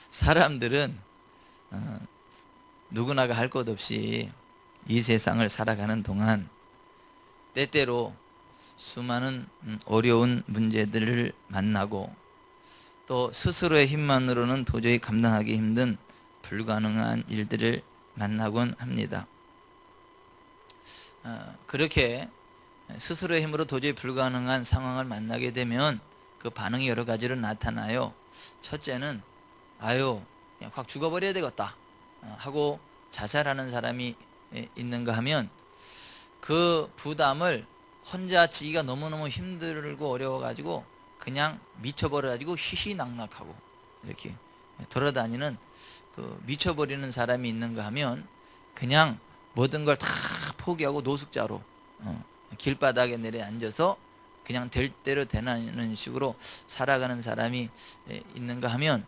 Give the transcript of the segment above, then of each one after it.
사람들은 누구나가 할 것 없이 이 세상을 살아가는 동안 때때로 수많은 어려운 문제들을 만나고 또 스스로의 힘만으로는 도저히 감당하기 힘든 불가능한 일들을 만나곤 합니다. 그렇게 스스로의 힘으로 도저히 불가능한 상황을 만나게 되면 그 반응이 여러 가지로 나타나요. 첫째는 아유 그냥 확 죽어버려야 되겠다 하고 자살하는 사람이 있는가 하면 그 부담을 혼자 지기가 너무너무 힘들고 어려워가지고 그냥 미쳐버려가지고 희희낙낙하고 이렇게 돌아다니는 그 미쳐버리는 사람이 있는가 하면 그냥 모든 걸 다 포기하고 노숙자로 길바닥에 내려앉아서 그냥 될 대로 되는 식으로 살아가는 사람이 있는가 하면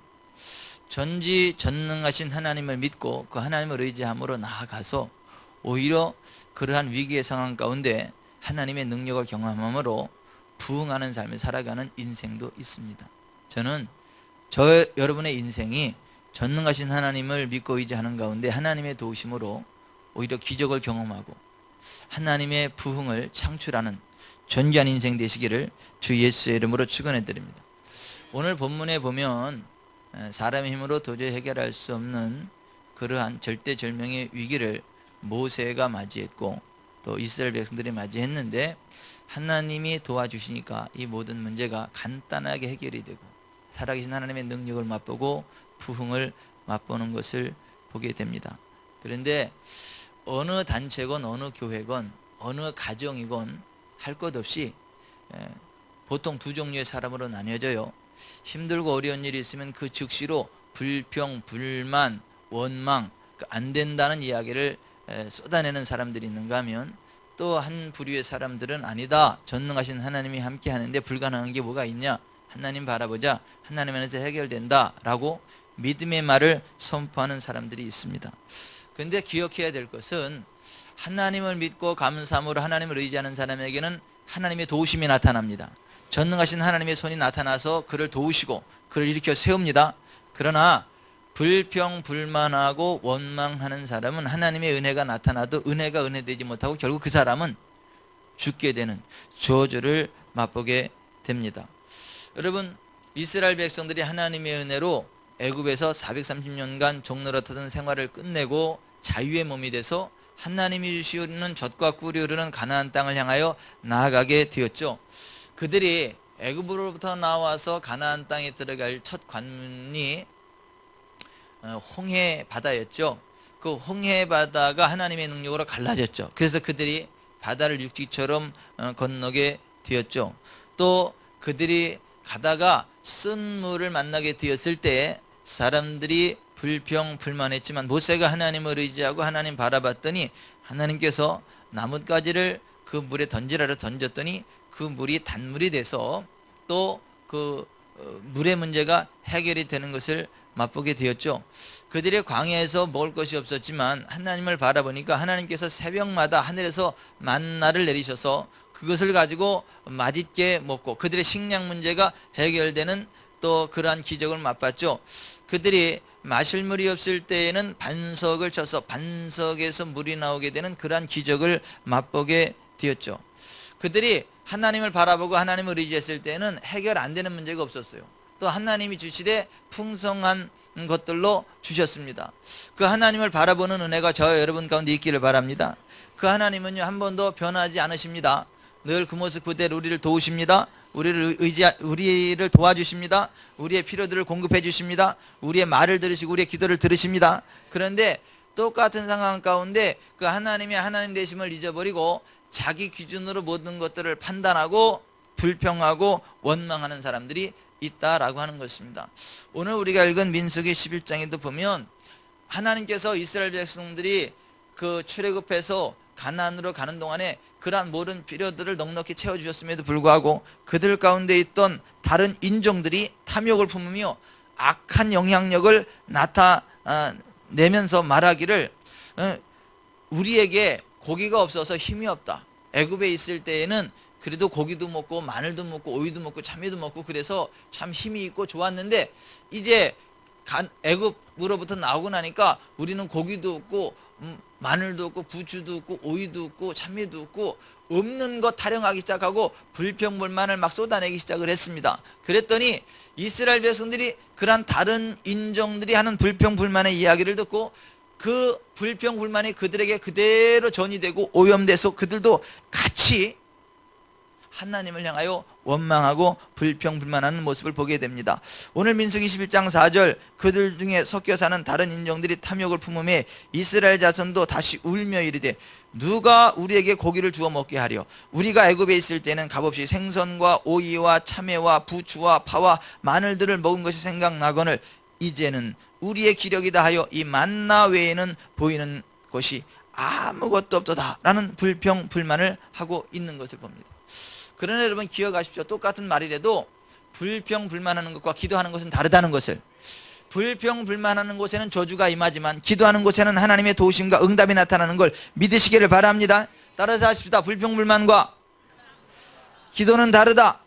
전지전능하신 하나님을 믿고 그 하나님을 의지함으로 나아가서 오히려 그러한 위기의 상황 가운데 하나님의 능력을 경험함으로 부응하는 삶을 살아가는 인생도 있습니다. 저는 여러분의 인생이 전능하신 하나님을 믿고 의지하는 가운데 하나님의 도우심으로 오히려 기적을 경험하고 하나님의 부흥을 창출하는 존귀한 인생 되시기를 주 예수의 이름으로 축원해 드립니다. 오늘 본문에 보면 사람의 힘으로 도저히 해결할 수 없는 그러한 절대절명의 위기를 모세가 맞이했고 또 이스라엘 백성들이 맞이했는데 하나님이 도와주시니까 이 모든 문제가 간단하게 해결이 되고 살아계신 하나님의 능력을 맛보고 부흥을 맛보는 것을 보게 됩니다. 그런데 어느 단체건 어느 교회건 어느 가정이건 할 것 없이 보통 두 종류의 사람으로 나뉘어져요. 힘들고 어려운 일이 있으면 그 즉시로 불평, 불만, 원망, 안 된다는 이야기를 쏟아내는 사람들이 있는가 하면 또 한 부류의 사람들은 아니다, 전능하신 하나님이 함께 하는데 불가능한 게 뭐가 있냐, 하나님 바라보자, 하나님 안에서 해결된다 라고 믿음의 말을 선포하는 사람들이 있습니다. 그런데 기억해야 될 것은 하나님을 믿고 감사함으로 하나님을 의지하는 사람에게는 하나님의 도우심이 나타납니다. 전능하신 하나님의 손이 나타나서 그를 도우시고 그를 일으켜 세웁니다. 그러나 불평, 불만하고 원망하는 사람은 하나님의 은혜가 나타나도 은혜가 은혜되지 못하고 결국 그 사람은 죽게 되는 저주를 맛보게 됩니다. 여러분, 이스라엘 백성들이 하나님의 은혜로 애굽에서 430년간 종노릇하던 생활을 끝내고 자유의 몸이 돼서 하나님이 주시는 젖과 꿀이 흐르는 가나안 땅을 향하여 나아가게 되었죠. 그들이 애굽으로부터 나와서 가나안 땅에 들어갈 첫 관문이 홍해 바다였죠. 그 홍해 바다가 하나님의 능력으로 갈라졌죠. 그래서 그들이 바다를 육지처럼 건너게 되었죠. 또 그들이 가다가 쓴 물을 만나게 되었을 때 사람들이 불평 불만했지만 모세가 하나님을 의지하고 하나님 바라봤더니 하나님께서 나뭇가지를 그 물에 던지라고 던졌더니 그 물이 단물이 돼서 또 그 물의 문제가 해결이 되는 것을 맛보게 되었죠. 그들의 광야에서 먹을 것이 없었지만 하나님을 바라보니까 하나님께서 새벽마다 하늘에서 만나를 내리셔서 그것을 가지고 맛있게 먹고 그들의 식량 문제가 해결되는 또 그러한 기적을 맛봤죠. 그들이 마실 물이 없을 때에는 반석을 쳐서 반석에서 물이 나오게 되는 그러한 기적을 맛보게 되었죠. 그들이 하나님을 바라보고 하나님을 의지했을 때는 해결 안 되는 문제가 없었어요. 또 하나님이 주시되 풍성한 것들로 주셨습니다. 그 하나님을 바라보는 은혜가 저와 여러분 가운데 있기를 바랍니다. 그 하나님은요, 한 번도 변하지 않으십니다. 늘 그 모습 그대로 우리를 도우십니다. 우리를 도와주십니다. 우리의 필요들을 공급해 주십니다. 우리의 말을 들으시고 우리의 기도를 들으십니다. 그런데 똑같은 상황 가운데 그 하나님의 하나님 되심을 잊어버리고 자기 기준으로 모든 것들을 판단하고 불평하고 원망하는 사람들이 있다라고 하는 것입니다. 오늘 우리가 읽은 민수기 11장에도 보면 하나님께서 이스라엘 백성들이 그 출애굽해서 가나안으로 가는 동안에 그러한 모든 필요들을 넉넉히 채워주셨음에도 불구하고 그들 가운데 있던 다른 인종들이 탐욕을 품으며 악한 영향력을 나타내면서 말하기를 우리에게 고기가 없어서 힘이 없다. 애굽에 있을 때에는 그래도 고기도 먹고 마늘도 먹고 오이도 먹고 참외도 먹고 그래서 참 힘이 있고 좋았는데 이제 애굽으로부터 나오고 나니까 우리는 고기도 없고 마늘도 없고 부추도 없고 오이도 없고 참외도 없고 없는 것 타령하기 시작하고 불평불만을 막 쏟아내기 시작을 했습니다. 그랬더니 이스라엘 백성들이 그러한 다른 인종들이 하는 불평불만의 이야기를 듣고 그 불평불만이 그들에게 그대로 전이되고 오염돼서 그들도 같이 하나님을 향하여 원망하고 불평불만하는 모습을 보게 됩니다. 오늘 민수기 21장 4절 그들 중에 섞여 사는 다른 인종들이 탐욕을 품음에 이스라엘 자손도 다시 울며 이르되 누가 우리에게 고기를 주어 먹게 하려 우리가 애굽에 있을 때는 값없이 생선과 오이와 참외와 부추와 파와 마늘들을 먹은 것이 생각나거늘 이제는 우리의 기력이다 하여 이 만나 외에는 보이는 것이 아무것도 없도다 라는 불평불만을 하고 있는 것을 봅니다. 그러나 여러분 기억하십시오. 똑같은 말이라도 불평불만하는 것과 기도하는 것은 다르다는 것을. 불평불만하는 곳에는 저주가 임하지만 기도하는 곳에는 하나님의 도우심과 응답이 나타나는 걸 믿으시기를 바랍니다. 따라서 하십시다. 불평불만과 기도는 다르다.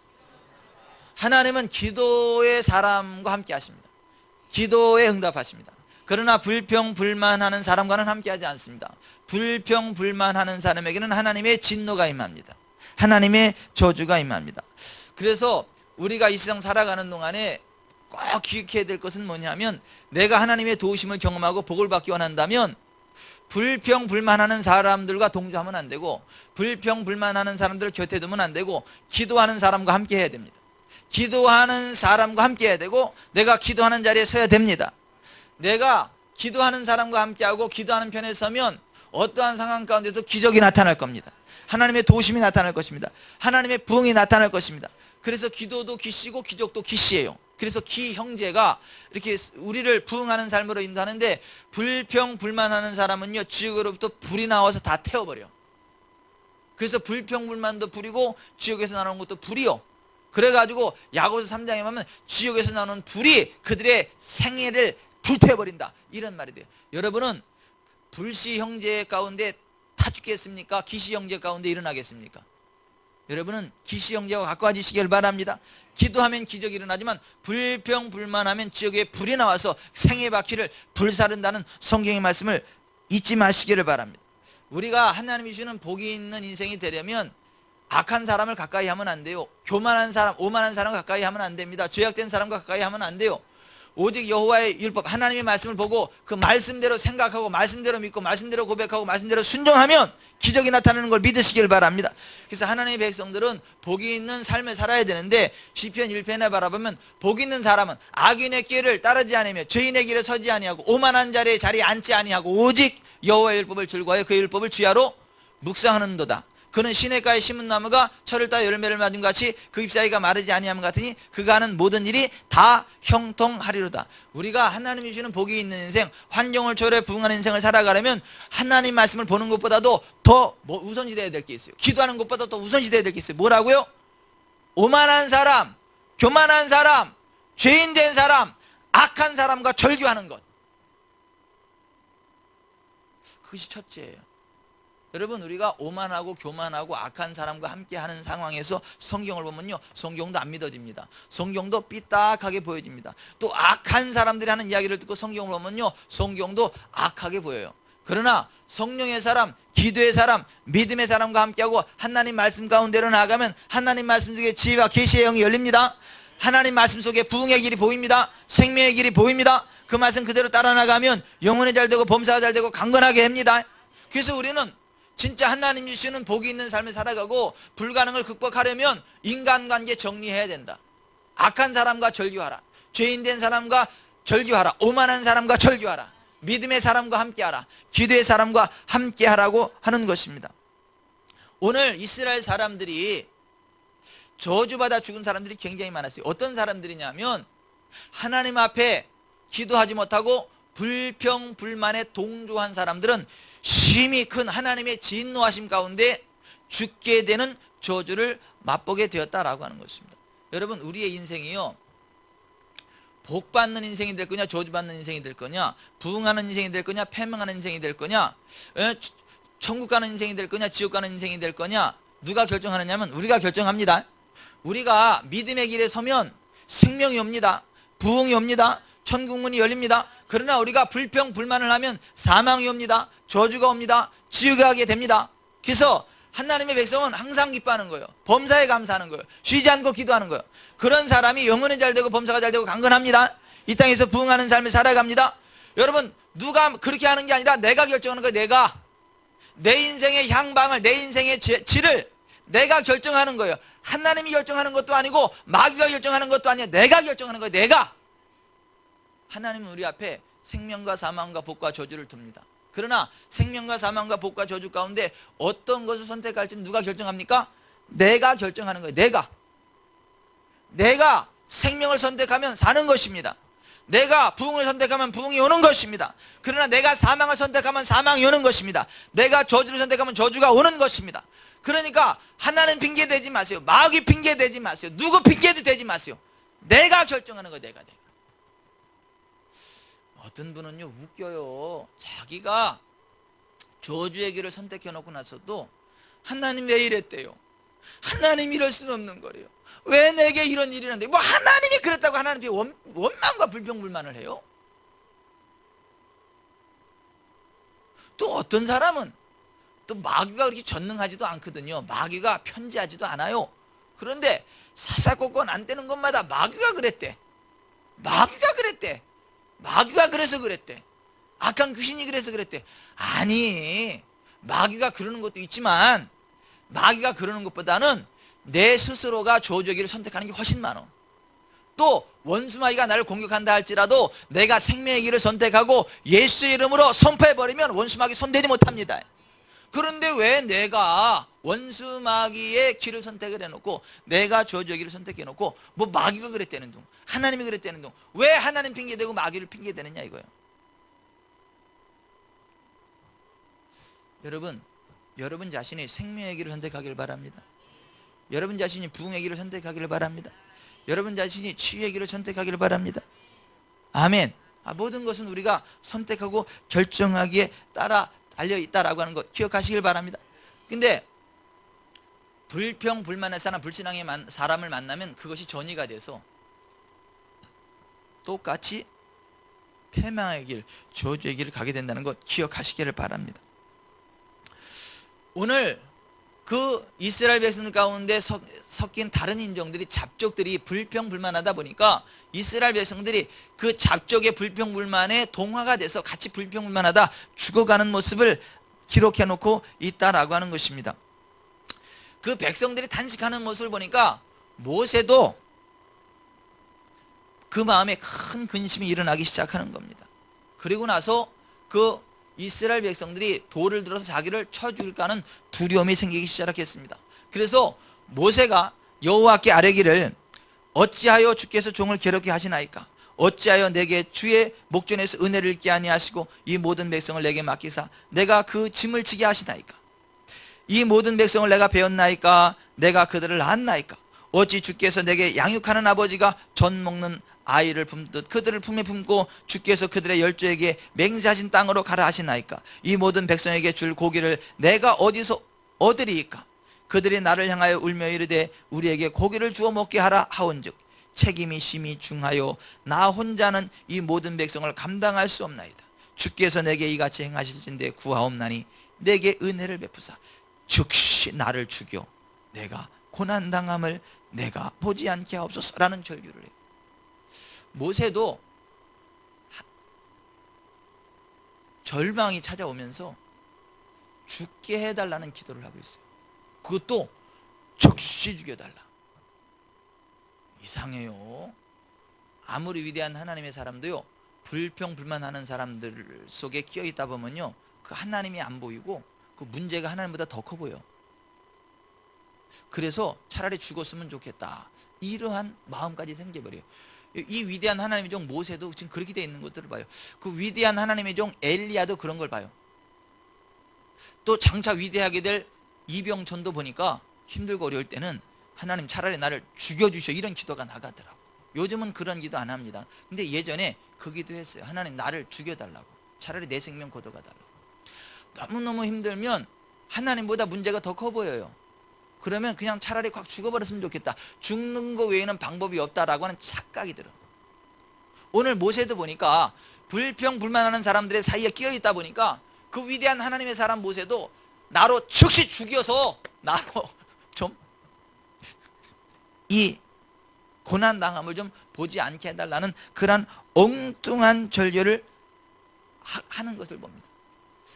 하나님은 기도의 사람과 함께 하십니다. 기도에 응답하십니다. 그러나 불평불만하는 사람과는 함께하지 않습니다. 불평불만하는 사람에게는 하나님의 진노가 임합니다. 하나님의 저주가 임합니다. 그래서 우리가 이 세상 살아가는 동안에 꼭 기억해야 될 것은 뭐냐면 내가 하나님의 도우심을 경험하고 복을 받기 원한다면 불평불만하는 사람들과 동조하면 안 되고 불평불만하는 사람들을 곁에 두면 안 되고 기도하는 사람과 함께 해야 됩니다. 기도하는 사람과 함께 해야 되고 내가 기도하는 자리에 서야 됩니다. 내가 기도하는 사람과 함께하고 기도하는 편에 서면 어떠한 상황 가운데도 기적이 나타날 겁니다. 하나님의 도우심이 나타날 것입니다. 하나님의 부흥이 나타날 것입니다. 그래서 기도도 기시고 기적도 기시예요. 그래서 기 형제가 이렇게 우리를 부흥하는 삶으로 인도하는데 불평불만하는 사람은요 지옥으로부터 불이 나와서 다 태워버려. 그래서 불평불만도 불이고 지옥에서 나오는 것도 불이요. 그래가지고 야고보서 3장에 보면 지옥에서 나오는 불이 그들의 생애를 불태워버린다 이런 말이 돼요. 여러분은 불씨 형제 가운데 타 죽겠습니까? 기시 형제 가운데 일어나겠습니까? 여러분은 기시 형제와 가까워지시길 바랍니다. 기도하면 기적이 일어나지만 불평불만하면 지옥에 불이 나와서 생의 바퀴를 불사른다는 성경의 말씀을 잊지 마시기를 바랍니다. 우리가 하나님이 주시는 복이 있는 인생이 되려면 악한 사람을 가까이 하면 안 돼요. 교만한 사람, 오만한 사람 가까이 하면 안 됩니다. 죄악된 사람과 가까이 하면 안 돼요. 오직 여호와의 율법 하나님의 말씀을 보고 그 말씀대로 생각하고 말씀대로 믿고 말씀대로 고백하고 말씀대로 순종하면 기적이 나타나는 걸 믿으시길 바랍니다. 그래서 하나님의 백성들은 복이 있는 삶을 살아야 되는데 시편 1편에 바라보면 복 있는 사람은 악인의 길을 따르지 아니하며 죄인의 길에 서지 아니하고 오만한 자리에 앉지 아니하고 오직 여호와의 율법을 즐거워하여 그 율법을 주야로 묵상하는도다. 그는 시냇가에 심은 나무가 철을 따 열매를 맺은 같이 그 잎사귀가 마르지 아니함 같으니 그가 하는 모든 일이 다 형통하리로다. 우리가 하나님이 주시는 복이 있는 인생, 환경을 초월해 부흥하는 인생을 살아가려면 하나님 말씀을 보는 것보다도 더 우선시돼야 될 게 있어요. 기도하는 것보다 더 우선시돼야 될 게 있어요. 뭐라고요? 오만한 사람, 교만한 사람, 죄인 된 사람, 악한 사람과 절교하는 것. 그것이 첫째예요. 여러분 우리가 오만하고 교만하고 악한 사람과 함께하는 상황에서 성경을 보면요 성경도 안 믿어집니다. 성경도 삐딱하게 보여집니다. 또 악한 사람들이 하는 이야기를 듣고 성경을 보면요 성경도 악하게 보여요. 그러나 성령의 사람, 기도의 사람, 믿음의 사람과 함께하고 하나님 말씀 가운데로 나아가면 하나님 말씀 속에 지혜와 계시의 영이 열립니다. 하나님 말씀 속에 부흥의 길이 보입니다. 생명의 길이 보입니다. 그 말씀 그대로 따라 나가면 영혼이 잘 되고 범사가 잘 되고 강건하게 합니다. 그래서 우리는 진짜 하나님 주시는 복이 있는 삶을 살아가고 불가능을 극복하려면 인간관계 정리해야 된다. 악한 사람과 절교하라. 죄인 된 사람과 절교하라. 오만한 사람과 절교하라. 믿음의 사람과 함께하라. 기도의 사람과 함께하라고 하는 것입니다. 오늘 이스라엘 사람들이 저주받아 죽은 사람들이 굉장히 많았어요. 어떤 사람들이냐면 하나님 앞에 기도하지 못하고 불평불만에 동조한 사람들은 심히 큰 하나님의 진노하심 가운데 죽게 되는 저주를 맛보게 되었다라고 하는 것입니다. 여러분 우리의 인생이요 복받는 인생이 될 거냐 저주받는 인생이 될 거냐 부흥하는 인생이 될 거냐 패망하는 인생이 될 거냐 천국 가는 인생이 될 거냐 지옥 가는 인생이 될 거냐 누가 결정하느냐면 우리가 결정합니다. 우리가 믿음의 길에 서면 생명이 옵니다. 부흥이 옵니다. 천국문이 열립니다. 그러나 우리가 불평불만을 하면 사망이 옵니다. 저주가 옵니다. 지옥에 가게 됩니다. 그래서 하나님의 백성은 항상 기뻐하는 거예요. 범사에 감사하는 거예요. 쉬지 않고 기도하는 거예요. 그런 사람이 영혼이 잘 되고 범사가 잘 되고 강건합니다. 이 땅에서 부흥하는 삶을 살아갑니다. 여러분, 누가 그렇게 하는 게 아니라 내가 결정하는 거예요. 내가 내 인생의 향방을, 내 인생의 질을 내가 결정하는 거예요. 하나님이 결정하는 것도 아니고 마귀가 결정하는 것도 아니에요. 내가 결정하는 거예요. 내가. 하나님은 우리 앞에 생명과 사망과 복과 저주를 둡니다. 그러나 생명과 사망과 복과 저주 가운데 어떤 것을 선택할지는 누가 결정합니까? 내가 결정하는 거예요. 내가 생명을 선택하면 사는 것입니다. 내가 부흥을 선택하면 부흥이 오는 것입니다. 그러나 내가 사망을 선택하면 사망이 오는 것입니다. 내가 저주를 선택하면 저주가 오는 것입니다. 그러니까 하나님 핑계 대지 마세요. 마귀 핑계 대지 마세요. 누구 핑계도 대지 마세요. 내가 결정하는 거예요. 내가. 어떤 분은요, 웃겨요. 자기가 저주의 길을 선택해 놓고 나서도 하나님 왜 이랬대요? 하나님 이럴 수는 없는 거래요. 왜 내게 이런 일이 일어났는데? 뭐 하나님이 그랬다고 하나님께 원망과 불평불만을 해요? 또 어떤 사람은 또 마귀가 그렇게 전능하지도 않거든요. 마귀가 편지하지도 않아요. 그런데 사사건건 안 되는 것마다 마귀가 그랬대. 마귀가 그래서 그랬대. 악한 귀신이 그래서 그랬대. 아니, 마귀가 그러는 것도 있지만 마귀가 그러는 것보다는 내 스스로가 저주의 길을 선택하는 게 훨씬 많아. 또 원수마귀가 나를 공격한다 할지라도 내가 생명의 길을 선택하고 예수의 이름으로 선포해버리면 원수마귀 손대지 못합니다. 그런데 왜 내가 원수마귀의 길을 선택을 해놓고 내가 저주의 길을 선택해놓고 뭐 마귀가 그랬다는 둥, 하나님이 그랬다는 둥, 왜 하나님 핑계대고 마귀를 핑계대느냐 이거예요. 여러분 자신이 생명의 길을 선택하기를 바랍니다. 여러분 자신이 부흥의 길을 선택하기를 바랍니다. 여러분 자신이 치유의 길을 선택하기를 바랍니다. 아멘. 모든 것은 우리가 선택하고 결정하기에 따라 달려있다라고 하는 것 기억하시길 바랍니다. 근데 불평불만의 사람, 불신앙의 사람을 만나면 그것이 전이가 돼서 똑같이 패망의 길, 저주의 길을 가게 된다는 것 기억하시기를 바랍니다. 오늘 그 이스라엘 백성들 가운데 섞인 다른 인종들이, 잡족들이 불평불만하다 보니까 이스라엘 백성들이 그 잡족의 불평불만에 동화가 돼서 같이 불평불만하다 죽어가는 모습을 기록해 놓고 있다라고 하는 것입니다. 그 백성들이 단식하는 모습을 보니까 모세도 그 마음에 큰 근심이 일어나기 시작하는 겁니다. 그리고 나서 그 이스라엘 백성들이 돌을 들어서 자기를 쳐 죽일까 하는 두려움이 생기기 시작했습니다. 그래서 모세가 여호와께 아뢰기를, 어찌하여 주께서 종을 괴롭게 하시나이까? 어찌하여 내게 주의 목전에서 은혜를 잊게 아니하시고 이 모든 백성을 내게 맡기사 내가 그 짐을 지게 하시나이까? 이 모든 백성을 내가 배웠나이까? 내가 그들을 낳았나이까? 어찌 주께서 내게 양육하는 아버지가 젖 먹는 아이를 품듯 그들을 품에 품고 주께서 그들의 열조에게 맹세하신 땅으로 가라 하시나이까? 이 모든 백성에게 줄 고기를 내가 어디서 얻으리이까? 그들이 나를 향하여 울며 이르되 우리에게 고기를 주어 먹게 하라 하온즉 책임이 심히 중하여 나 혼자는 이 모든 백성을 감당할 수 없나이다. 주께서 내게 이같이 행하실진대 구하옵나니 내게 은혜를 베푸사 즉시 나를 죽여 내가 고난당함을 내가 보지 않게 하옵소서라는 절규를 해요. 모세도 절망이 찾아오면서 죽게 해달라는 기도를 하고 있어요. 그것도 즉시 죽여달라. 이상해요. 아무리 위대한 하나님의 사람도요, 불평불만하는 사람들 속에 끼어 있다 보면요, 그 하나님이 안 보이고 그 문제가 하나님보다 더 커 보여. 그래서 차라리 죽었으면 좋겠다, 이러한 마음까지 생겨버려요. 이 위대한 하나님의 종 모세도 지금 그렇게 되어 있는 것들을 봐요. 그 위대한 하나님의 종 엘리야도 그런 걸 봐요. 또 장차 위대하게 될 이병천도 보니까 힘들고 어려울 때는 하나님 차라리 나를 죽여주셔, 이런 기도가 나가더라고. 요즘은 그런 기도 안 합니다. 근데 예전에 그 기도 했어요. 하나님 나를 죽여달라고, 차라리 내 생명 걷어가달라고. 너무너무 힘들면 하나님보다 문제가 더 커 보여요. 그러면 그냥 차라리 확 죽어버렸으면 좋겠다, 죽는 거 외에는 방법이 없다라고 하는 착각이 들어. 오늘 모세도 보니까 불평불만하는 사람들의 사이에 끼어 있다 보니까 그 위대한 하나님의 사람 모세도 나로 즉시 죽여서 나로 좀 이 고난당함을 좀 보지 않게 해달라는 그런 엉뚱한 절개를 하는 것을 봅니다.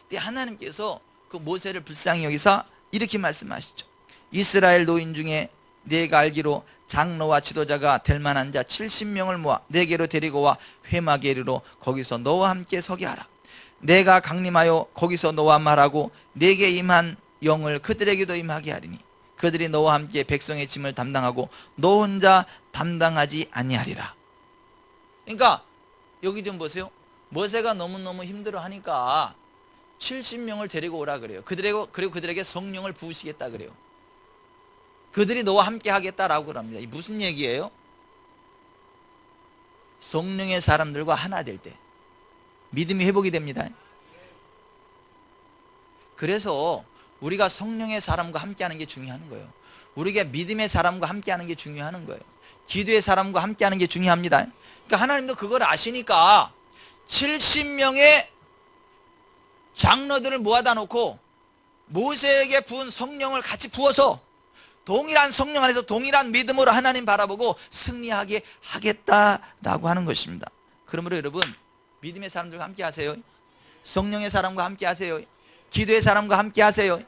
근데 하나님께서 그 모세를 불쌍히 여기서 이렇게 말씀하시죠. 이스라엘 노인 중에 내가 알기로 장로와 지도자가 될 만한 자 70명을 모아 내게로 데리고 와 회막에 이르러 거기서 너와 함께 서게 하라. 내가 강림하여 거기서 너와 말하고 내게 임한 영을 그들에게도 임하게 하리니 그들이 너와 함께 백성의 짐을 담당하고 너 혼자 담당하지 아니하리라. 그러니까 여기 좀 보세요. 모세가 너무너무 힘들어하니까 70명을 데리고 오라 그래요. 그리고 그들에게 성령을 부으시겠다 그래요. 그들이 너와 함께 하겠다라고 그럽니다. 이 무슨 얘기예요? 성령의 사람들과 하나 될 때 믿음이 회복이 됩니다. 그래서 우리가 성령의 사람과 함께하는 게 중요한 거예요. 우리가 믿음의 사람과 함께하는 게 중요한 거예요. 기도의 사람과 함께하는 게 중요합니다. 그러니까 하나님도 그걸 아시니까 70명의 장로들을 모아다 놓고 모세에게 부은 성령을 같이 부어서 동일한 성령 안에서 동일한 믿음으로 하나님 바라보고 승리하게 하겠다라고 하는 것입니다. 그러므로 여러분 믿음의 사람들과 함께 하세요. 성령의 사람과 함께 하세요. 기도의 사람과 함께 하세요.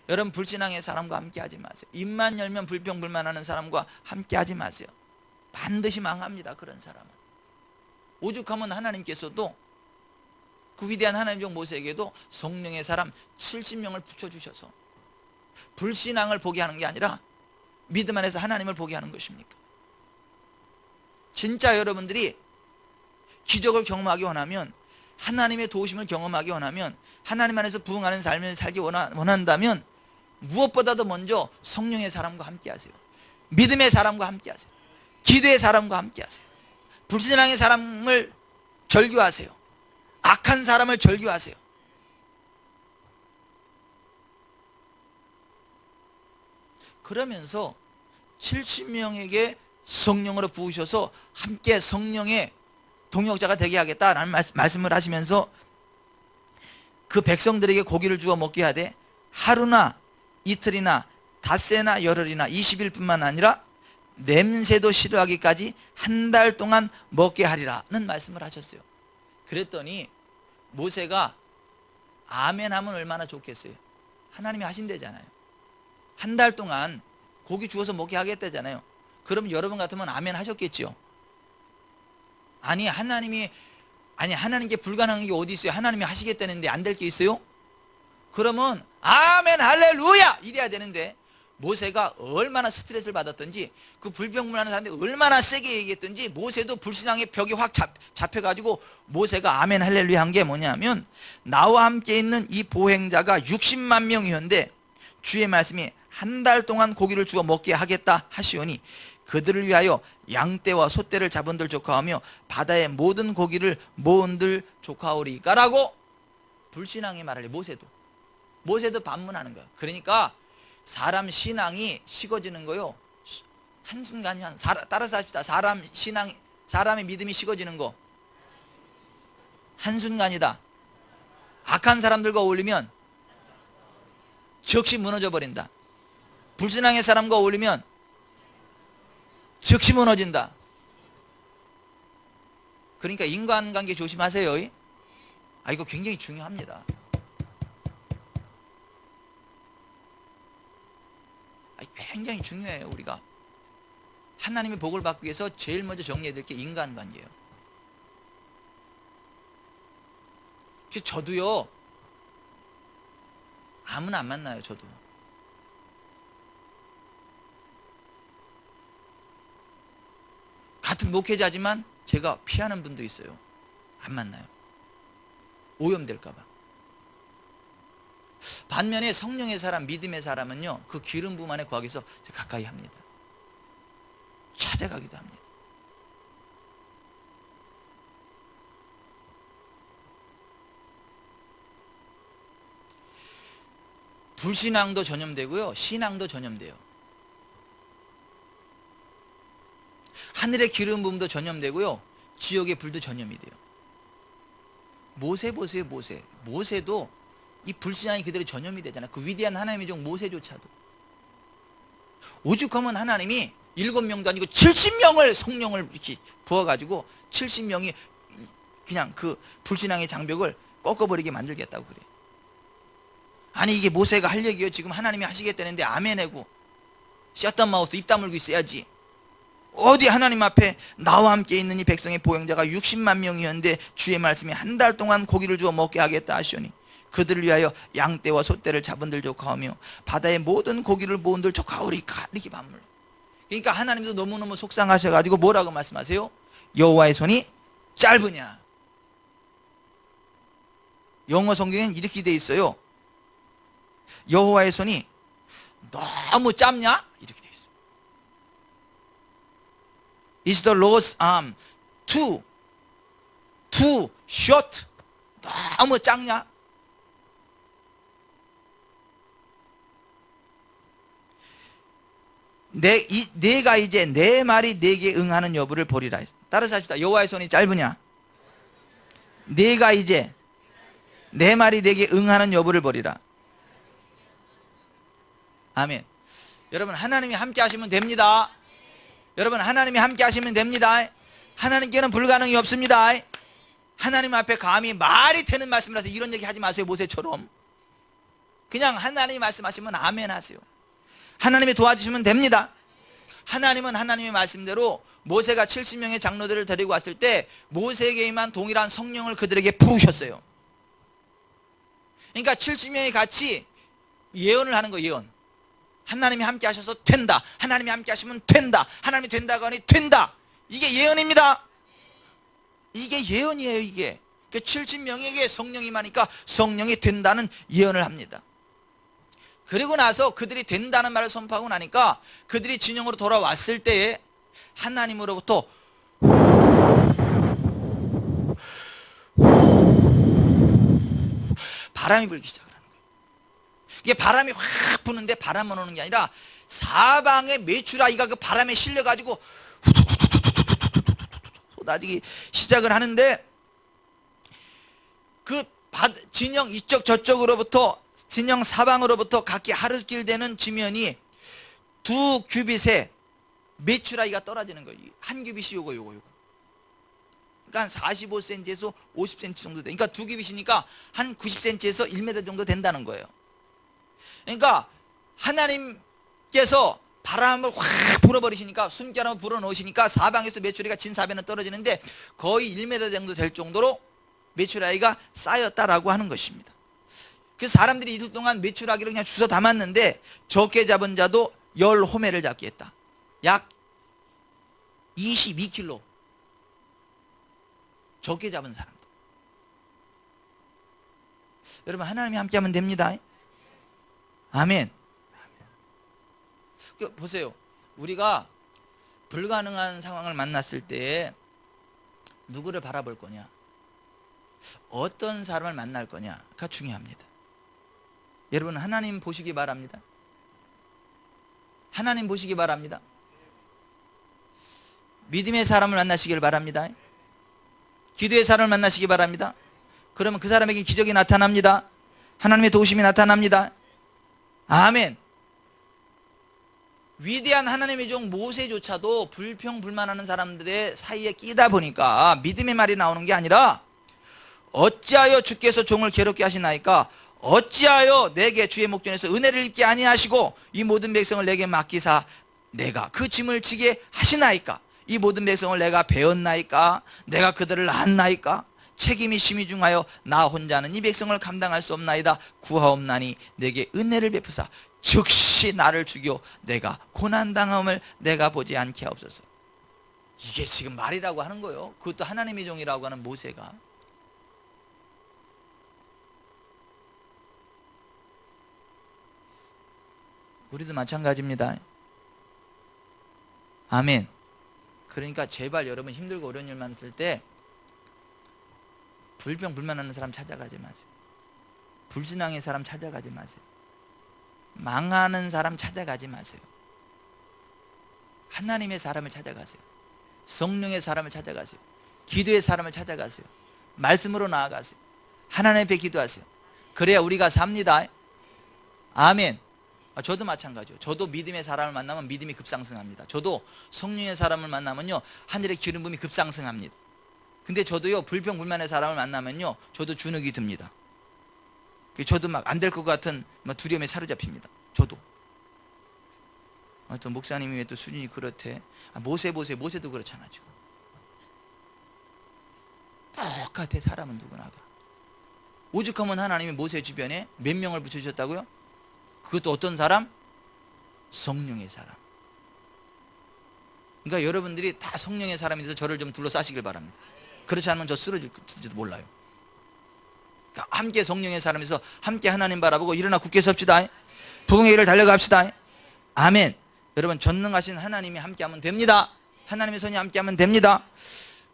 여러분 불신앙의 사람과 함께 하지 마세요. 입만 열면 불평불만하는 사람과 함께 하지 마세요. 반드시 망합니다. 그런 사람은. 오죽하면 하나님께서도 그 위대한 하나님 종 모세에게도 성령의 사람 70명을 붙여주셔서 불신앙을 보게 하는 게 아니라 믿음 안에서 하나님을 보게 하는 것입니까? 진짜 여러분들이 기적을 경험하기 원하면 하나님의 도우심을 경험하기 원하면 하나님 안에서 부응하는 삶을 살기 원한다면 무엇보다도 먼저 성령의 사람과 함께 하세요. 믿음의 사람과 함께 하세요. 기도의 사람과 함께 하세요. 불신앙의 사람을 절교하세요. 악한 사람을 절교하세요. 그러면서 70명에게 성령으로 부으셔서 함께 성령의 동역자가 되게 하겠다라는 말씀을 하시면서 그 백성들에게 고기를 주어 먹게 하되 하루나 이틀이나 닷새나 열흘이나 20일뿐만 아니라 냄새도 싫어하기까지 한 달 동안 먹게 하리라는 말씀을 하셨어요. 그랬더니 모세가 아멘 하면 얼마나 좋겠어요. 하나님이 하신대잖아요. 한 달 동안 고기 주워서 먹게 하겠다잖아요. 그럼 여러분 같으면 아멘 하셨겠죠. 하나님께 불가능한 게 어디 있어요? 하나님이 하시겠다는데 안 될 게 있어요? 그러면 아멘 할렐루야 이래야 되는데 모세가 얼마나 스트레스를 받았던지 그 불평불만하는 사람들이 얼마나 세게 얘기했던지 모세도 불신앙의 벽이 확 잡혀가지고 모세가 아멘 할렐루야 한 게 뭐냐면 나와 함께 있는 이 보행자가 60만 명이었는데 주의 말씀이 한 달 동안 고기를 주어 먹게 하겠다 하시오니 그들을 위하여 양떼와 소떼를 잡은들 조카하며 바다의 모든 고기를 모은들 조카오리까 라고 불신앙의 말을 해. 모세도 반문하는 거야. 그러니까 사람 신앙이 식어지는 거요 한순간이야. 따라서 합시다. 사람의 믿음이 식어지는 거 한순간이다. 악한 사람들과 어울리면 즉시 무너져 버린다. 불신앙의 사람과 어울리면 즉시 무너진다. 그러니까 인간관계 조심하세요. 이거 굉장히 중요합니다. 굉장히 중요해요. 우리가 하나님의 복을 받기 위해서 제일 먼저 정리해야 될 게 인간관계예요. 그래서 저도요 아무나 안 만나요. 저도 같은 목회자지만 제가 피하는 분도 있어요. 안 만나요. 오염될까 봐. 반면에 성령의 사람, 믿음의 사람은요 그 기름 부음 안에 거하기 위해서 가까이 합니다. 찾아가기도 합니다. 불신앙도 전염되고요 신앙도 전염돼요. 하늘의 기름 부음도 전염되고요 지옥의 불도 전염이 돼요. 모세 보세요. 모세도 이 불신앙이 그대로 전염이 되잖아요. 그 위대한 하나님의 종 모세조차도. 오죽하면 하나님이 7명도 아니고 70명을 성령을 이렇게 부어가지고 70명이 그냥 그 불신앙의 장벽을 꺾어버리게 만들겠다고 그래요. 아니 이게 모세가 할 얘기요. 지금 하나님이 하시겠다는데 아멘하고 셧다운 마우스 입 다물고 있어야지. 어디 하나님 앞에 나와 함께 있는 이 백성의 보행자가 60만 명이었는데 주의 말씀이 한 달 동안 고기를 주어 먹게 하겠다 하시오니 그들을 위하여 양떼와 소떼를 잡은들 조카오며 바다의 모든 고기를 모은들 조카오리까 이렇게 반물. 그러니까 하나님도 너무너무 속상하셔가지고 뭐라고 말씀하세요? 여호와의 손이 짧으냐. 영어 성경엔 이렇게 돼 있어요. 여호와의 손이 너무 짧냐? 이렇게 돼 있어요. Is the Lord's arm too short? 너무 작냐? 내가 이제 내 말이 내게 응하는 여부를 보리라. 따라서 합시다. 여호와의 손이 짧으냐? 내가 이제 내 말이 내게 응하는 여부를 보리라. 아멘. 여러분 하나님이 함께 하시면 됩니다. 여러분 하나님이 함께 하시면 됩니다. 하나님께는 불가능이 없습니다. 하나님 앞에 감히 말이 되는 말씀이라서 이런 얘기 하지 마세요. 모세처럼. 그냥 하나님이 말씀하시면 아멘 하세요. 하나님이 도와주시면 됩니다. 하나님은 하나님의 말씀대로 모세가 70명의 장로들을 데리고 왔을 때 모세에게만 동일한 성령을 그들에게 부으셨어요. 그러니까 70명이 같이 예언을 하는 거예요. 예언. 하나님이 함께 하셔서 된다. 하나님이 함께 하시면 된다. 하나님이 된다고 하니 된다. 이게 예언입니다. 이게 예언이에요. 이게 70명에게 성령이 임하니까 성령이 된다는 예언을 합니다. 그리고 나서 그들이 된다는 말을 선포하고 나니까 그들이 진영으로 돌아왔을 때에 하나님으로부터 바람이 불기 시작을 하는 거예요. 이게 바람이 확 부는데 바람만 오는 게 아니라 사방의 메추라기가 그 바람에 실려가지고 쏟아지기 시작을 하는데 그 진영 이쪽 저쪽으로부터 진영 사방으로부터 각기 하루길 되는 지면이 2규빗의 메추라기가 떨어지는 거예요. 한 규빗이 요거. 그러니까 한 45cm에서 50cm 정도 돼. 그러니까 2규빗이니까 한 90cm에서 1m 정도 된다는 거예요. 그러니까 하나님께서 바람을 확 불어버리시니까 숨결함을 불어넣으시니까 사방에서 메추라기가 진사변은 떨어지는데 거의 1m 정도 될 정도로 메추라기가 쌓였다라고 하는 것입니다. 그래서 사람들이 이틀 동안 메추라기를 그냥 주워 담았는데 적게 잡은 자도 10호매를 잡게 했다. 약 22kg 적게 잡은 사람도. 여러분 하나님이 함께하면 됩니다. 아멘. 보세요. 우리가 불가능한 상황을 만났을 때 누구를 바라볼 거냐, 어떤 사람을 만날 거냐가 중요합니다. 여러분 하나님 보시기 바랍니다. 하나님 보시기 바랍니다. 믿음의 사람을 만나시길 바랍니다. 기도의 사람을 만나시기 바랍니다. 그러면 그 사람에게 기적이 나타납니다. 하나님의 도우심이 나타납니다. 아멘. 위대한 하나님의 종 모세조차도 불평불만하는 사람들의 사이에 끼다 보니까 믿음의 말이 나오는 게 아니라 어찌하여 주께서 종을 괴롭게 하시나이까? 어찌하여 내게 주의 목전에서 은혜를 입게 아니하시고 이 모든 백성을 내게 맡기사 내가 그 짐을 지게 하시나이까? 이 모든 백성을 내가 배웠나이까? 내가 그들을 낳았나이까? 책임이 심히 중하여 나 혼자는 이 백성을 감당할 수 없나이다. 구하옵나니 내게 은혜를 베푸사 즉시 나를 죽여 내가 고난당함을 내가 보지 않게 하옵소서. 이게 지금 말이라고 하는 거예요. 그것도 하나님의 종이라고 하는 모세가. 우리도 마찬가지입니다. 아멘. 그러니까 제발 여러분 힘들고 어려운 일 많았을 때 불평불만하는 사람 찾아가지 마세요. 불신앙의 사람 찾아가지 마세요. 망하는 사람 찾아가지 마세요. 하나님의 사람을 찾아가세요. 성령의 사람을 찾아가세요. 기도의 사람을 찾아가세요. 말씀으로 나아가세요. 하나님 앞에 기도하세요. 그래야 우리가 삽니다. 아멘. 저도 마찬가지요. 저도 믿음의 사람을 만나면 믿음이 급상승합니다. 저도 성령의 사람을 만나면요, 하늘의 기름 부음이 급상승합니다. 근데 저도요, 불평불만의 사람을 만나면요, 저도 주눅이 듭니다. 저도 막 안 될 것 같은 두려움에 사로잡힙니다. 저도. 또 목사님이 왜 또 수준이 그렇대? 모세도 그렇잖아 지금. 똑같아. 사람은 누구나가. 오죽하면 하나님이 모세 주변에 몇 명을 붙여주셨다고요? 그것도 어떤 사람? 성령의 사람. 그러니까 여러분들이 다 성령의 사람이 돼서 저를 좀 둘러싸시길 바랍니다. 그렇지 않으면 저 쓰러질지도 몰라요. 그러니까 함께 성령의 사람에서 함께 하나님 바라보고 일어나 굳게 섭시다. 부흥의 길을 달려갑시다. 아멘. 여러분, 전능하신 하나님이 함께하면 됩니다. 하나님의 손이 함께하면 됩니다.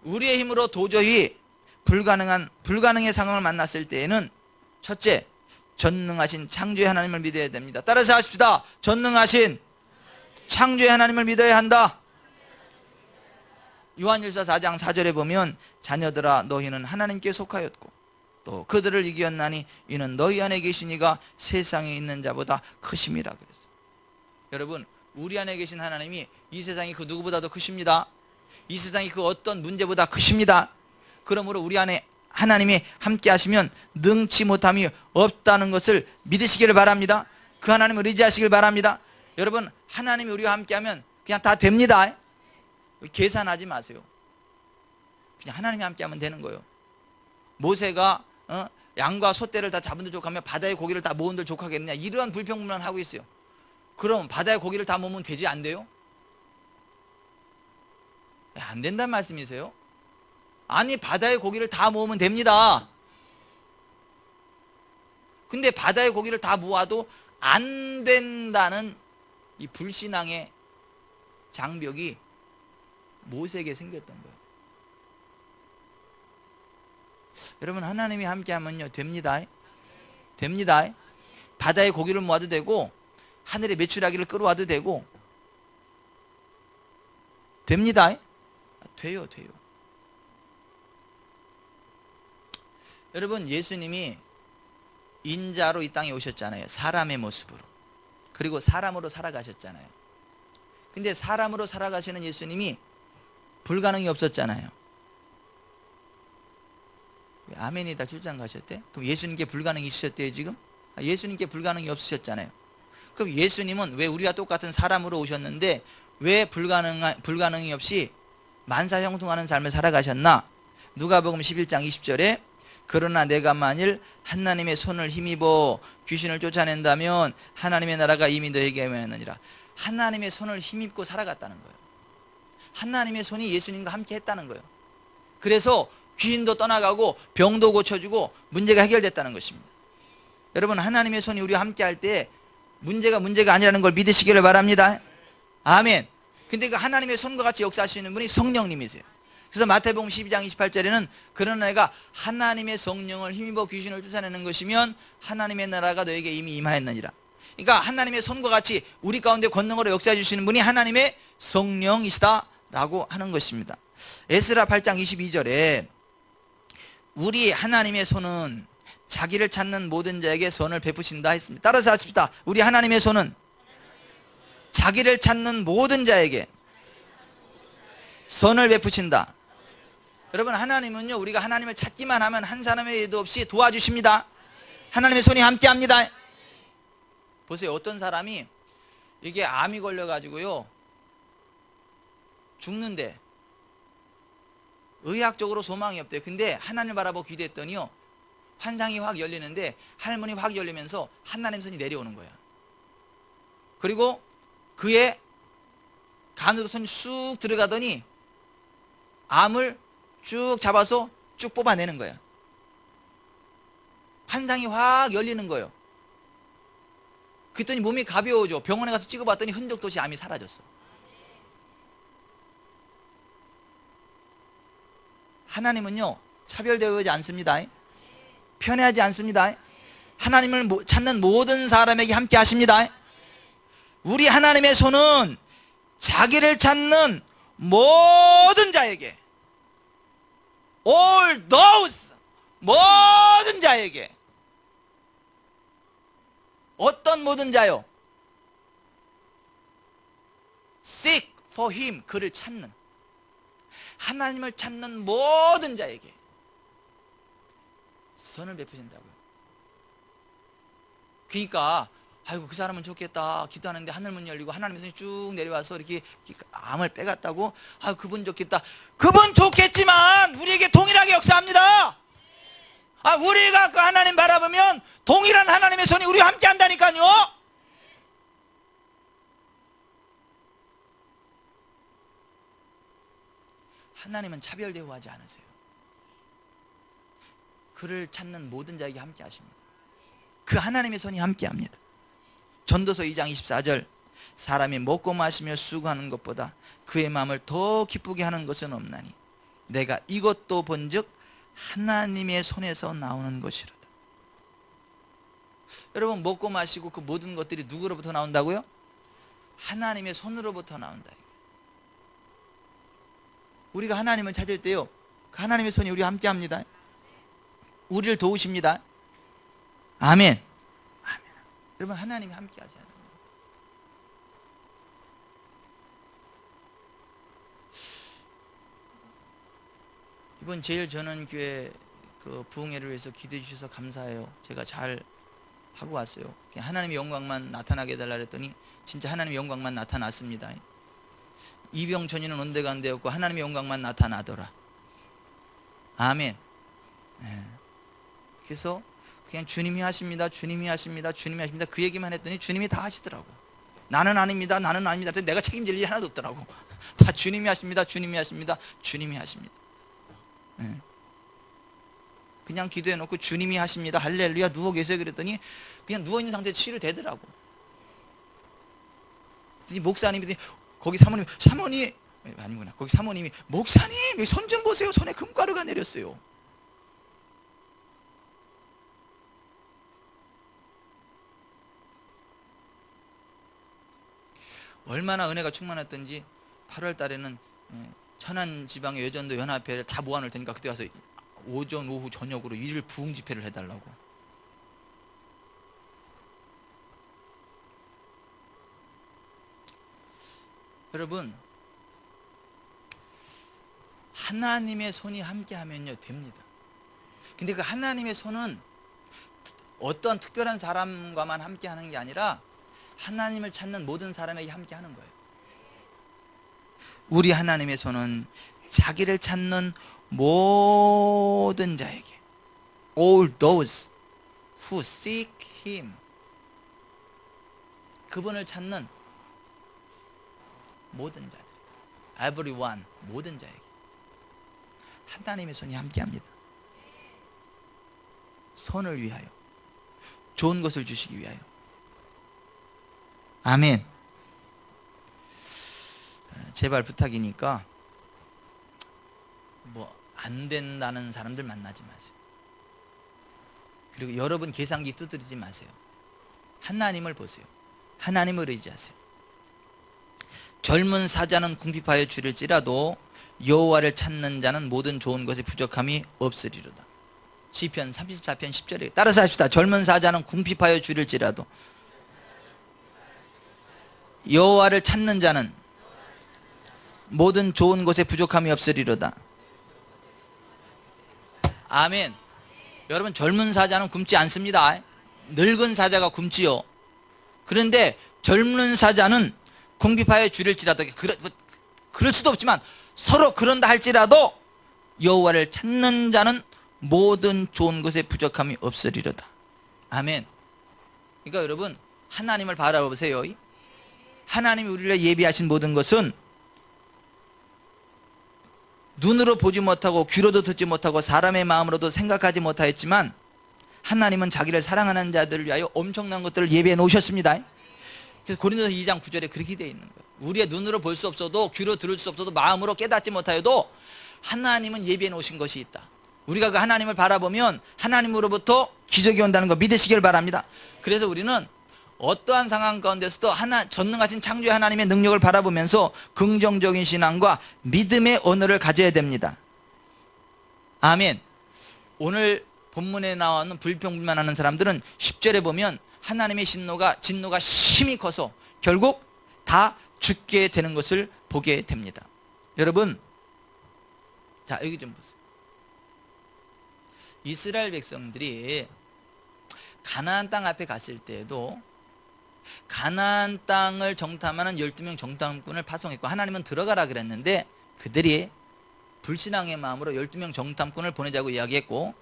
우리의 힘으로 도저히 불가능의 상황을 만났을 때에는 첫째, 전능하신 창조의 하나님을 믿어야 됩니다. 따라서 하십시다. 전능하신 창조의 하나님을 믿어야 한다. 요한일서 4장 4절에 보면 자녀들아 너희는 하나님께 속하였고 또 그들을 이기었나니 이는 너희 안에 계신 이가 세상에 있는 자보다 크심이라 그랬어요. 여러분, 우리 안에 계신 하나님이 이 세상이 그 누구보다도 크십니다. 이 세상이 그 어떤 문제보다 크십니다. 그러므로 우리 안에 하나님이 함께 하시면 능치 못함이 없다는 것을 믿으시기를 바랍니다. 그 하나님을 의지하시길 바랍니다. 여러분, 하나님이 우리와 함께하면 그냥 다 됩니다. 계산하지 마세요. 그냥 하나님이 함께하면 되는 거예요. 모세가 양과 소떼를 다 잡은 들 족하며 바다의 고기를 다 모은 들 족하겠느냐, 이러한 불평불만 하고 있어요. 그럼 바다의 고기를 다 모으면 되지 안 돼요? 안 된다는 말씀이세요? 아니, 바다의 고기를 다 모으면 됩니다. 근데 바다의 고기를 다 모아도 안 된다는 이 불신앙의 장벽이 모세에게 생겼던 거예요. 여러분, 하나님이 함께하면요, 됩니다. 됩니다. 바다의 고기를 모아도 되고 하늘의 메추라기를 끌어와도 되고 됩니다. 돼요. 여러분, 예수님이 인자로 이 땅에 오셨잖아요. 사람의 모습으로. 그리고 사람으로 살아가셨잖아요. 근데 사람으로 살아가시는 예수님이 불가능이 없었잖아요. 아멘이 다 출장 가셨대? 그럼 예수님께 불가능이 있으셨대요 지금? 예수님께 불가능이 없으셨잖아요. 그럼 예수님은 왜 우리와 똑같은 사람으로 오셨는데 왜 불가능이 없이 만사형통하는 삶을 살아가셨나? 누가복음 11장 20절에 그러나 내가 만일 하나님의 손을 힘입어 귀신을 쫓아낸다면 하나님의 나라가 이미 너에게 임하였느니라. 하나님의 손을 힘입고 살아갔다는 거예요. 하나님의 손이 예수님과 함께 했다는 거예요. 그래서 귀신도 떠나가고 병도 고쳐주고 문제가 해결됐다는 것입니다. 여러분, 하나님의 손이 우리와 함께 할 때 문제가 아니라는 걸 믿으시기를 바랍니다. 아멘. 근데 그 하나님의 손과 같이 역사하시는 분이 성령님이세요. 그래서 마태복음 12장 28절에는 그러나 내가 하나님의 성령을 힘입어 귀신을 쫓아내는 것이면 하나님의 나라가 너에게 이미 임하였느니라. 그러니까 하나님의 손과 같이 우리 가운데 권능으로 역사해 주시는 분이 하나님의 성령이시다라고 하는 것입니다. 에스라 8장 22절에 우리 하나님의 손은 자기를 찾는 모든 자에게 선을 베푸신다 했습니다. 따라서 하십시다. 우리 하나님의 손은 자기를 찾는 모든 자에게 선을 베푸신다. 여러분, 하나님은요, 우리가 하나님을 찾기만 하면 한 사람의 예도 없이 도와주십니다. 하나님의 손이 함께합니다. 보세요. 어떤 사람이 이게 암이 걸려가지고요 죽는데 의학적으로 소망이 없대요. 근데 하나님을 바라보고 기도했더니요 환상이 확 열리는데 할문이 확 열리면서 하나님 손이 내려오는 거야. 그리고 그의 간으로 손이 쑥 들어가더니 암을 쭉 잡아서 쭉 뽑아내는 거야. 환상이 확 열리는 거예요. 그랬더니 몸이 가벼워져. 병원에 가서 찍어봤더니 흔적도 없이 암이 사라졌어. 하나님은요 차별되어지 않습니다. 편애하지 않습니다. 하나님을 찾는 모든 사람에게 함께 하십니다. 우리 하나님의 손은 자기를 찾는 모든 자에게 all those, 모든 자에게. 어떤 모든 자요? seek for him, 그를 찾는, 하나님을 찾는 모든 자에게 선을 베푸신다고요. 그러니까 아이고 그 사람은 좋겠다 기도하는데 하늘문 열리고 하나님의 손이 쭉 내려와서 이렇게 암을 빼갔다고, 아 그분 좋겠다. 그분 좋겠지만 우리에게 동일하게 역사합니다. 아 우리가 그 하나님 바라보면 동일한 하나님의 손이 우리와 함께 한다니까요. 하나님은 차별 대우하지 않으세요. 그를 찾는 모든 자에게 함께 하십니다. 그 하나님의 손이 함께 합니다. 전도서 2장 24절, 사람이 먹고 마시며 수고하는 것보다 그의 마음을 더 기쁘게 하는 것은 없나니 내가 이것도 본즉 하나님의 손에서 나오는 것이로다. 여러분 먹고 마시고 그 모든 것들이 누구로부터 나온다고요? 하나님의 손으로부터 나온다. 우리가 하나님을 찾을 때요, 그 하나님의 손이 우리와 함께 합니다. 우리를 도우십니다. 아멘. 아멘. 여러분 하나님이 함께 하셔야 됩니다. 이번 제일전원교회 그 부흥회를 위해서 기도해 주셔서 감사해요. 제가 잘 하고 왔어요. 그냥 하나님의 영광만 나타나게 해달라 그랬더니 진짜 하나님의 영광만 나타났습니다. 이병천이는 온데가 안 되었고 하나님의 영광만 나타나더라. 아멘. 네. 그래서 그냥 주님이 하십니다, 주님이 하십니다, 주님이 하십니다 그 얘기만 했더니 주님이 다 하시더라고. 나는 아닙니다, 나는 아닙니다. 내가 책임질 일이 하나도 없더라고. 다 주님이 하십니다, 주님이 하십니다, 주님이 하십니다. 네. 그냥 기도해놓고 주님이 하십니다, 할렐루야, 누워 계세요 그랬더니 그냥 누워있는 상태에 치료되더라고. 목사님이 거기 사모님이 아니구나, 거기 사모님이 목사님 손 좀 보세요, 손에 금가루가 내렸어요. 얼마나 은혜가 충만했던지 8월 달에는 천안지방의 여전도 연합회를 다 모아놓을 테니까 그때 가서 오전 오후 저녁으로 일일 부흥 집회를 해달라고. 여러분 하나님의 손이 함께 하면요 됩니다. 근데 그 하나님의 손은 어떤 특별한 사람과만 함께 하는 게 아니라 하나님을 찾는 모든 사람에게 함께 하는 거예요. 우리 하나님의 손은 자기를 찾는 모든 자에게, all those who seek him, 그분을 찾는 모든 자들, everyone, 모든 자에게 하나님의 손이 함께 합니다. 손을 위하여, 좋은 것을 주시기 위하여. 아멘. 제발 부탁이니까 뭐 안 된다는 사람들 만나지 마세요. 그리고 여러분 계산기 두드리지 마세요. 하나님을 보세요. 하나님을 의지하세요. 젊은 사자는 궁핍하여 줄일지라도 여호와를 찾는 자는 모든 좋은 것에 부족함이 없으리로다. 시편 34편 10절에 따라서 합시다. 젊은 사자는 궁핍하여 줄일지라도 여호와를 찾는 자는 모든 좋은 것에 부족함이 없으리로다. 아멘. 여러분 젊은 사자는 굶지 않습니다. 늙은 사자가 굶지요. 그런데 젊은 사자는 궁핍하여 줄일지라도, 그럴 수도 없지만 서로 그런다 할지라도 여호와를 찾는 자는 모든 좋은 것에 부족함이 없으리로다. 아멘. 그러니까 여러분 하나님을 바라보세요. 하나님이 우리를 예비하신 모든 것은 눈으로 보지 못하고 귀로도 듣지 못하고 사람의 마음으로도 생각하지 못하였지만 하나님은 자기를 사랑하는 자들을 위하여 엄청난 것들을 예비해 놓으셨습니다. 그래서 고린도서 2장 9절에 그렇게 되어 있는 거예요. 우리의 눈으로 볼 수 없어도 귀로 들을 수 없어도 마음으로 깨닫지 못하여도 하나님은 예비해 놓으신 것이 있다. 우리가 그 하나님을 바라보면 하나님으로부터 기적이 온다는 거 믿으시길 바랍니다. 그래서 우리는 어떠한 상황 가운데서도 전능하신 창조의 하나님의 능력을 바라보면서 긍정적인 신앙과 믿음의 언어를 가져야 됩니다. 아멘. 오늘 본문에 나오는 불평불만하는 사람들은 10절에 보면 하나님의 진노가 심히 커서 결국 다 죽게 되는 것을 보게 됩니다. 여러분, 자 여기 좀 보세요. 이스라엘 백성들이 가나안 땅 앞에 갔을 때에도 가나안 땅을 정탐하는 12명 정탐꾼을 파송했고, 하나님은 들어가라 그랬는데 그들이 불신앙의 마음으로 12명 정탐꾼을 보내자고 이야기했고,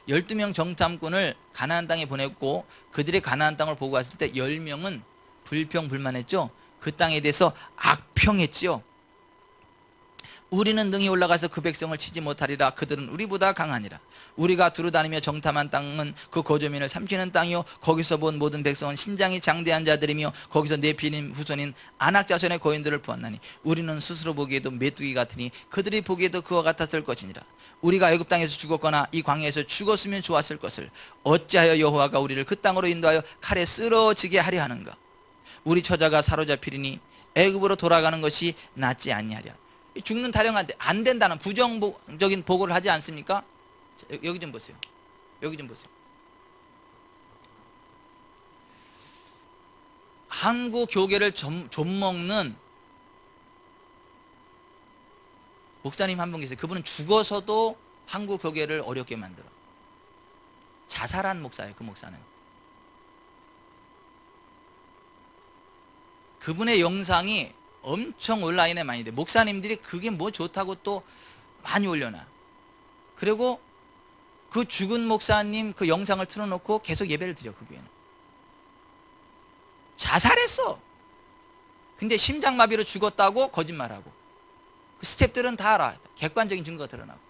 12명 정탐꾼을 가나안 땅에 보냈고 그들이 가나안 땅을 보고 갔을 때 10명은 불평불만했죠. 그 땅에 대해서 악평했지요. 우리는 능히 올라가서 그 백성을 치지 못하리라. 그들은 우리보다 강하니라. 우리가 두루다니며 정탐한 땅은 그 거주민을 삼키는 땅이요 거기서 본 모든 백성은 신장이 장대한 자들이며 거기서 네피림 후손인 아낙 자손의 거인들을 보았나니 우리는 스스로 보기에도 메뚜기 같으니 그들이 보기에도 그와 같았을 것이니라. 우리가 애굽 땅에서 죽었거나 이 광야에서 죽었으면 좋았을 것을 어찌하여 여호와가 우리를 그 땅으로 인도하여 칼에 쓰러지게 하려 하는가. 우리 처자가 사로잡히리니 애굽으로 돌아가는 것이 낫지 아니하랴. 죽는 타령한테 안 된다는 부정적인 보고를 하지 않습니까? 여기 좀 보세요. 여기 좀 보세요. 한국 교계를 좀먹는 목사님 한 분 계세요. 그분은 죽어서도 한국 교계를 어렵게 만들어. 자살한 목사예요. 그 목사는. 그분의 영상이 엄청 온라인에 많이 돼. 목사님들이 그게 뭐 좋다고 또 많이 올려놔. 그리고 그 죽은 목사님 그 영상을 틀어놓고 계속 예배를 드려. 그 교회는 자살했어. 근데 심장마비로 죽었다고 거짓말하고. 그 스태프들은 다 알아. 객관적인 증거가 드러나고.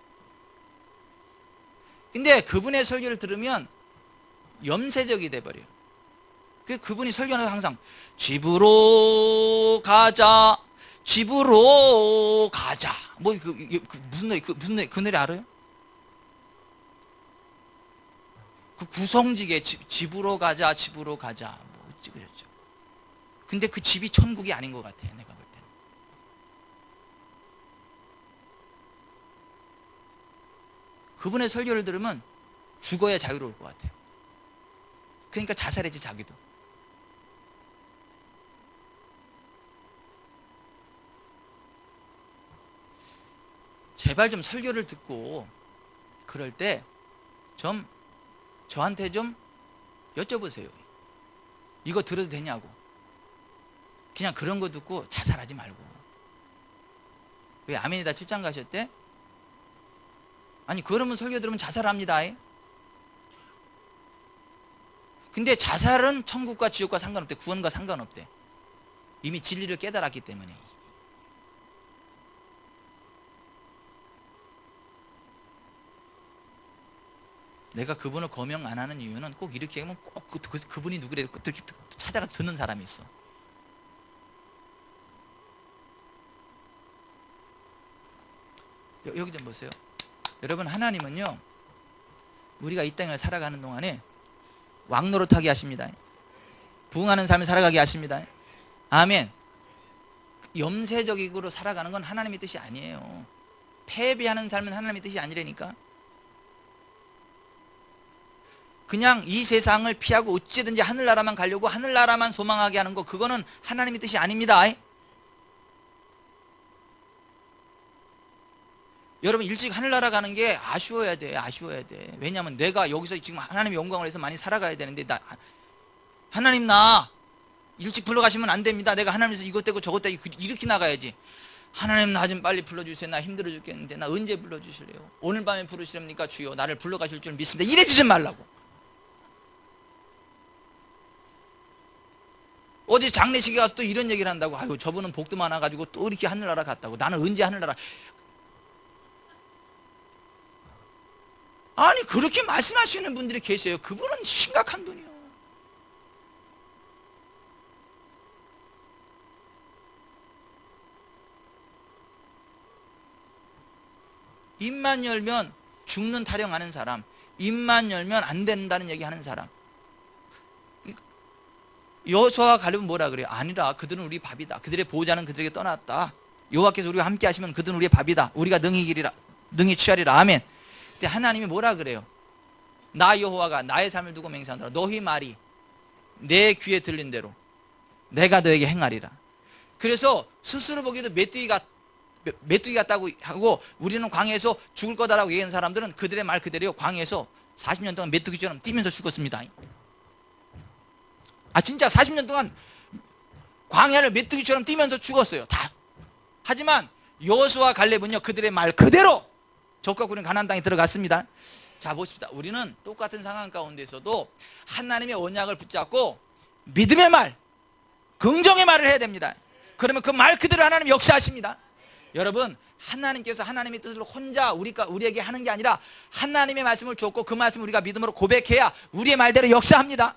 근데 그분의 설교를 들으면 염세적이 돼버려요. 그분이 설교는 항상 집으로 가자, 집으로 가자. 뭐 무슨 노래? 무슨 노래? 그 노래 알아요? 그 구성지게 집으로 가자, 집으로 가자. 뭐 어찌 그랬죠. 근데 그 집이 천국이 아닌 것 같아. 내가 볼 때는. 그분의 설교를 들으면 죽어야 자유로울 것 같아요. 그러니까 자살했지 자기도. 제발 좀 설교를 듣고 그럴 때 좀 저한테 좀 여쭤보세요. 이거 들어도 되냐고. 그냥 그런 거 듣고 자살하지 말고. 왜 아멘이다 출장 가셨대? 아니 그러면 설교 들으면 자살합니다. 근데 자살은 천국과 지옥과 상관없대. 구원과 상관없대. 이미 진리를 깨달았기 때문에. 내가 그분을 거명 안 하는 이유는 꼭 이렇게 하면 꼭 그분이 누구래 찾아가서 듣는 사람이 있어. 여기 좀 보세요. 여러분, 하나님은요 우리가 이 땅을 살아가는 동안에 왕노릇하게 하십니다. 부흥하는 삶을 살아가게 하십니다. 아멘. 염세적으로 살아가는 건 하나님의 뜻이 아니에요. 패배하는 삶은 하나님의 뜻이 아니라니까. 그냥 이 세상을 피하고 어찌든지 하늘나라만 가려고 하늘나라만 소망하게 하는 거, 그거는 하나님의 뜻이 아닙니다. 여러분, 일찍 하늘나라 가는 게 아쉬워야 돼. 아쉬워야 돼. 왜냐하면 내가 여기서 지금 하나님의 영광을 해서 많이 살아가야 되는데, 하나님 나 일찍 불러가시면 안 됩니다. 내가 하나님에서 이것 되고 저것 되고 이렇게 나가야지. 하나님 나 좀 빨리 불러주세요. 나 힘들어 죽겠는데 나 언제 불러주실래요? 오늘 밤에 부르시렵니까? 주여 나를 불러가실 줄 믿습니다. 이래주지 말라고. 어디 장례식에 가서 또 이런 얘기를 한다고. 아유 저분은 복도 많아가지고 또 이렇게 하늘나라 갔다고. 나는 언제 하늘나라. 아니 그렇게 말씀하시는 분들이 계세요. 그분은 심각한 분이요. 입만 열면 죽는 타령하는 사람, 입만 열면 안 된다는 얘기 하는 사람. 여호수아와 갈렙은 뭐라 그래요? 아니라 그들은 우리 밥이다. 그들의 보호자는 그들에게 떠났다. 여호와께서 우리와 함께 하시면 그들은 우리의 밥이다. 우리가 능히 이기리라, 능히 취하리라. 아멘. 근데 하나님이 뭐라 그래요? 나 여호와가 나의 삶을 두고 맹세하노라. 너희 말이 내 귀에 들린 대로 내가 너에게 행하리라. 그래서 스스로 보기에도 메뚜기 같다고 하고 우리는 광야에서 죽을 거다라고 얘기하는 사람들은 그들의 말 그대로 광야에서 40년 동안 메뚜기처럼 뛰면서 죽었습니다. 진짜 40년 동안 광야를 메뚜기처럼 뛰면서 죽었어요. 다. 하지만 여호수아와 갈렙은요, 그들의 말 그대로 적과 구린 가나안 땅에 들어갔습니다. 자, 보십시다. 우리는 똑같은 상황 가운데서도 하나님의 언약을 붙잡고 믿음의 말, 긍정의 말을 해야 됩니다. 그러면 그 말 그대로 하나님 역사하십니다. 여러분, 하나님께서 하나님의 뜻을 혼자 우리에게 하는 게 아니라 하나님의 말씀을 줬고 그 말씀을 우리가 믿음으로 고백해야 우리의 말대로 역사합니다.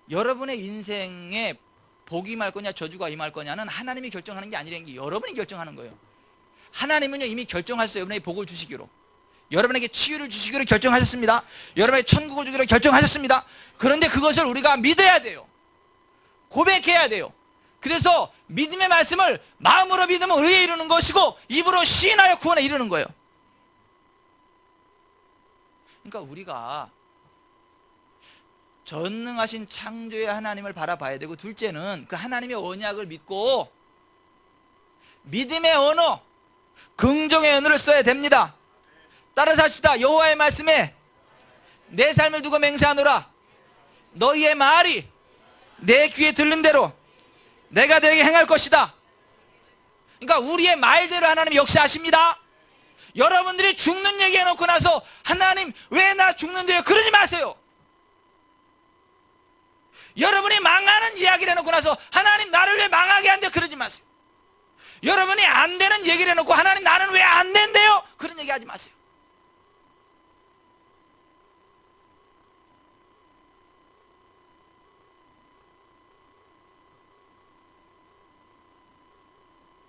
여러분의 인생에 복이 임할 거냐 저주가 임할 거냐는 하나님이 결정하는 게 아니라는 게 여러분이 결정하는 거예요. 하나님은요, 이미 결정하셨어요. 여러분에게 복을 주시기로, 여러분에게 치유를 주시기로 결정하셨습니다. 여러분에게 천국을 주기로 결정하셨습니다. 그런데 그것을 우리가 믿어야 돼요. 고백해야 돼요. 그래서 믿음의 말씀을 마음으로 믿으면 의에 이르는 것이고 입으로 시인하여 구원에 이르는 거예요. 그러니까 우리가 전능하신 창조의 하나님을 바라봐야 되고, 둘째는 그 하나님의 언약을 믿고 믿음의 언어, 긍정의 언어를 써야 됩니다. 따라서 하십시다. 여호와의 말씀에 내 삶을 두고 맹세하노라. 너희의 말이 내 귀에 들른 대로 내가 너에게 행할 것이다. 그러니까 우리의 말대로 하나님이 역사하십니다. 여러분들이 죽는 얘기 해놓고 나서 하나님 왜 나 죽는데요? 그러지 마세요. 여러분이 망하는 이야기를 해놓고 나서 하나님 나를 왜 망하게 한대요? 그러지 마세요. 여러분이 안 되는 얘기를 해놓고 하나님 나는 왜 안 된대요? 그런 얘기 하지 마세요.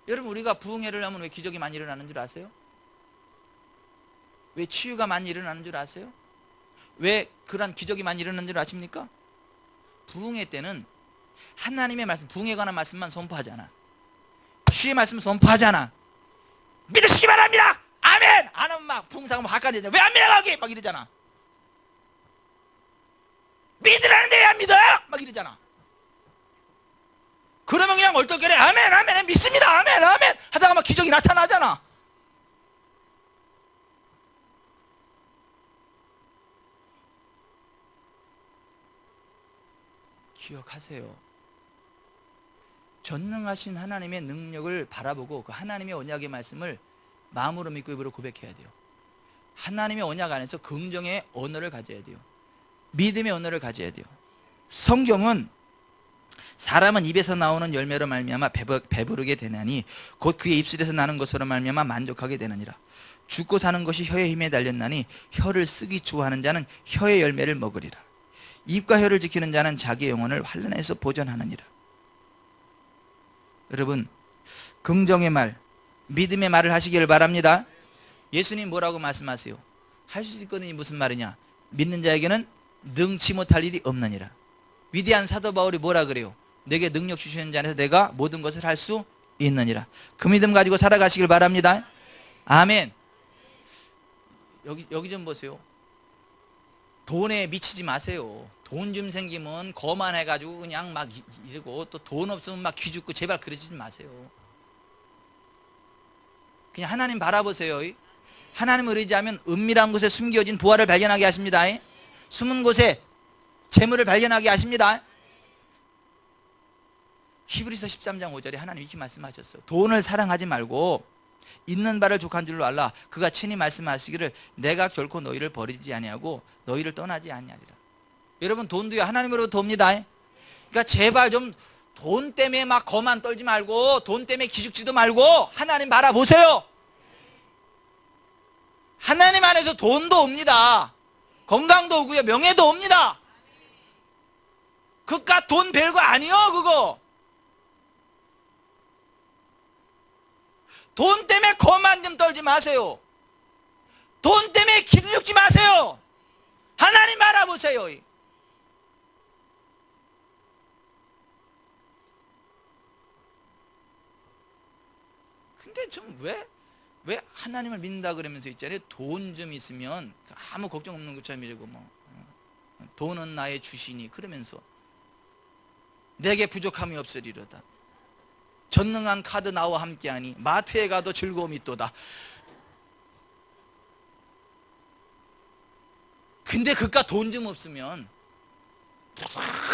여러분, 우리가 부흥회를 하면 왜 기적이 많이 일어나는 줄 아세요? 왜 치유가 많이 일어나는 줄 아세요? 왜 그런 기적이 많이 일어나는 줄 아십니까? 부흥회 때는 하나님의 말씀, 부흥에 관한 말씀만 선포하잖아. 치유의 말씀 선포하잖아. 믿으시기 바랍니다. 아멘. 안 하면 막 부흥사가 막 핫가리 되잖아. 왜 안 믿어 거기? 막 이러잖아. 믿으라는데 왜 안 믿어요? 막 이러잖아. 그러면 그냥 얼떨결에 아멘 아멘 믿습니다 아멘 아멘 하다가 막 기적이 나타나잖아. 기억하세요. 전능하신 하나님의 능력을 바라보고 그 하나님의 언약의 말씀을 마음으로 믿고 입으로 고백해야 돼요. 하나님의 언약 안에서 긍정의 언어를 가져야 돼요. 믿음의 언어를 가져야 돼요. 성경은 사람은 입에서 나오는 열매로 말미암아 배부르게 되나니 곧 그의 입술에서 나는 것으로 말미암아 만족하게 되느니라. 죽고 사는 것이 혀의 힘에 달렸나니 혀를 쓰기 좋아하는 자는 혀의 열매를 먹으리라. 입과 혀를 지키는 자는 자기의 영혼을 환난에서 보전하느니라. 여러분, 긍정의 말, 믿음의 말을 하시기를 바랍니다. 예수님 뭐라고 말씀하세요? 할 수 있거든요. 무슨 말이냐? 믿는 자에게는 능치 못할 일이 없느니라. 위대한 사도 바울이 뭐라 그래요? 내게 능력 주시는 자 안에서 내가 모든 것을 할 수 있느니라. 그 믿음 가지고 살아가시길 바랍니다. 아멘. 여기 좀 보세요. 돈에 미치지 마세요. 돈 좀 생기면 거만해가지고 그냥 막 이러고, 또 돈 없으면 막 기죽고, 제발 그러지 마세요. 그냥 하나님 바라보세요. 하나님을 의지하면 은밀한 곳에 숨겨진 보화를 발견하게 하십니다. 숨은 곳에 재물을 발견하게 하십니다. 히브리서 13장 5절에 하나님 이렇게 말씀하셨어요. 돈을 사랑하지 말고 있는 바를 족한 줄로 알라. 그가 친히 말씀하시기를 내가 결코 너희를 버리지 아니하고 너희를 떠나지 아니하리라. 여러분, 돈도요 하나님으로부터 옵니다. 그러니까 제발 좀 돈 때문에 막 거만 떨지 말고, 돈 때문에 기죽지도 말고 하나님 바라보세요. 하나님 안에서 돈도 옵니다. 건강도 오고요, 명예도 옵니다. 그깟 돈 별거 아니요 그거. 돈 때문에 거만 좀 떨지 마세요. 돈 때문에 기죽지 마세요. 하나님 바라보세요. 근데 좀 왜 왜 하나님을 믿는다 그러면서 있잖아요. 돈 좀 있으면 아무 걱정 없는 것처럼 이러고 뭐 돈은 나의 주시니 그러면서 내게 부족함이 없으리로다. 전능한 카드 나와 함께하니 마트에 가도 즐거움이 있도다. 근데 그깟 돈 좀 없으면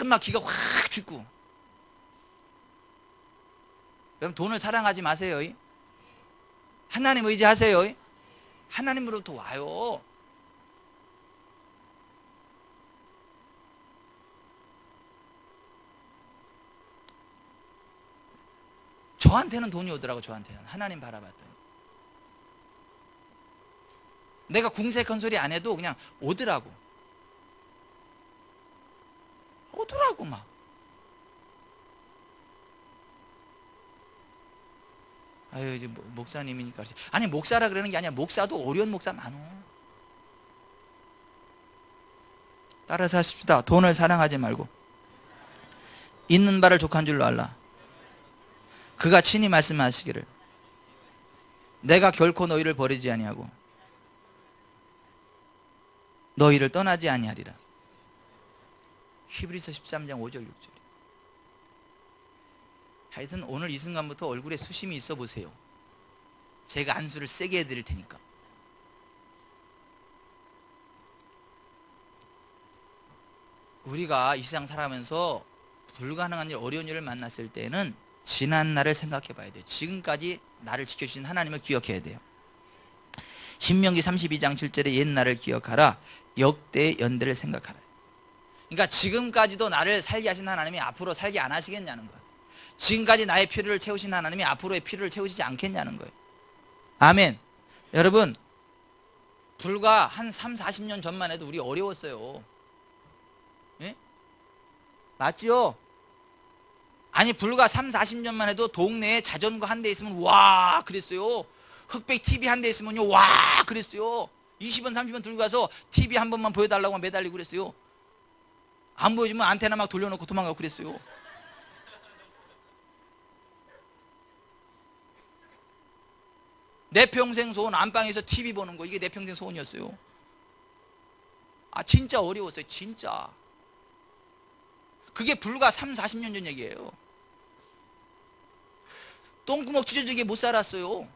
막 기가 확 죽고. 여러분 돈을 사랑하지 마세요. 하나님 의지하세요. 하나님으로부터 와요. 저한테는 돈이 오더라고. 저한테는 하나님 바라봤더니 내가 궁색한 소리 안 해도 그냥 오더라고. 막 아유 이제 목사님이니까. 아니 목사라 그러는 게 아니야. 목사도 어려운 목사 많어. 따라서 하십시다. 돈을 사랑하지 말고 있는 바를 족한 줄로 알라. 그가 친히 말씀하시기를 내가 결코 너희를 버리지 아니하고 너희를 떠나지 아니하리라. 히브리서 13장 5절 6절. 하여튼 오늘 이 순간부터 얼굴에 수심이 있어 보세요. 제가 안수를 세게 해드릴 테니까. 우리가 이 세상 살아가면서 불가능한 일, 어려운 일을 만났을 때는 지난 날을 생각해 봐야 돼요. 지금까지 나를 지켜주신 하나님을 기억해야 돼요. 신명기 32장 7절에 옛날을 기억하라. 역대의 연대를 생각하라. 그러니까 지금까지도 나를 살게 하신 하나님이 앞으로 살게 안 하시겠냐는 거예요. 지금까지 나의 필요를 채우신 하나님이 앞으로의 필요를 채우시지 않겠냐는 거예요. 아멘. 여러분 불과 한 3, 40년 전만 해도 우리 어려웠어요. 예? 맞지요? 아니 불과 3, 40년만 해도 동네에 자전거 한 대 있으면 와 그랬어요. 흑백 TV 한 대 있으면요 와 그랬어요. 20원 30원 들고 가서 TV 한 번만 보여달라고 매달리고 그랬어요. 안 보여주면 안테나 막 돌려놓고 도망가고 그랬어요. 내 평생 소원 안방에서 TV 보는 거, 이게 내 평생 소원이었어요. 아 진짜 어려웠어요. 진짜. 그게 불과 3, 40년 전 얘기예요. 똥구멍 찢어지게 못 살았어요.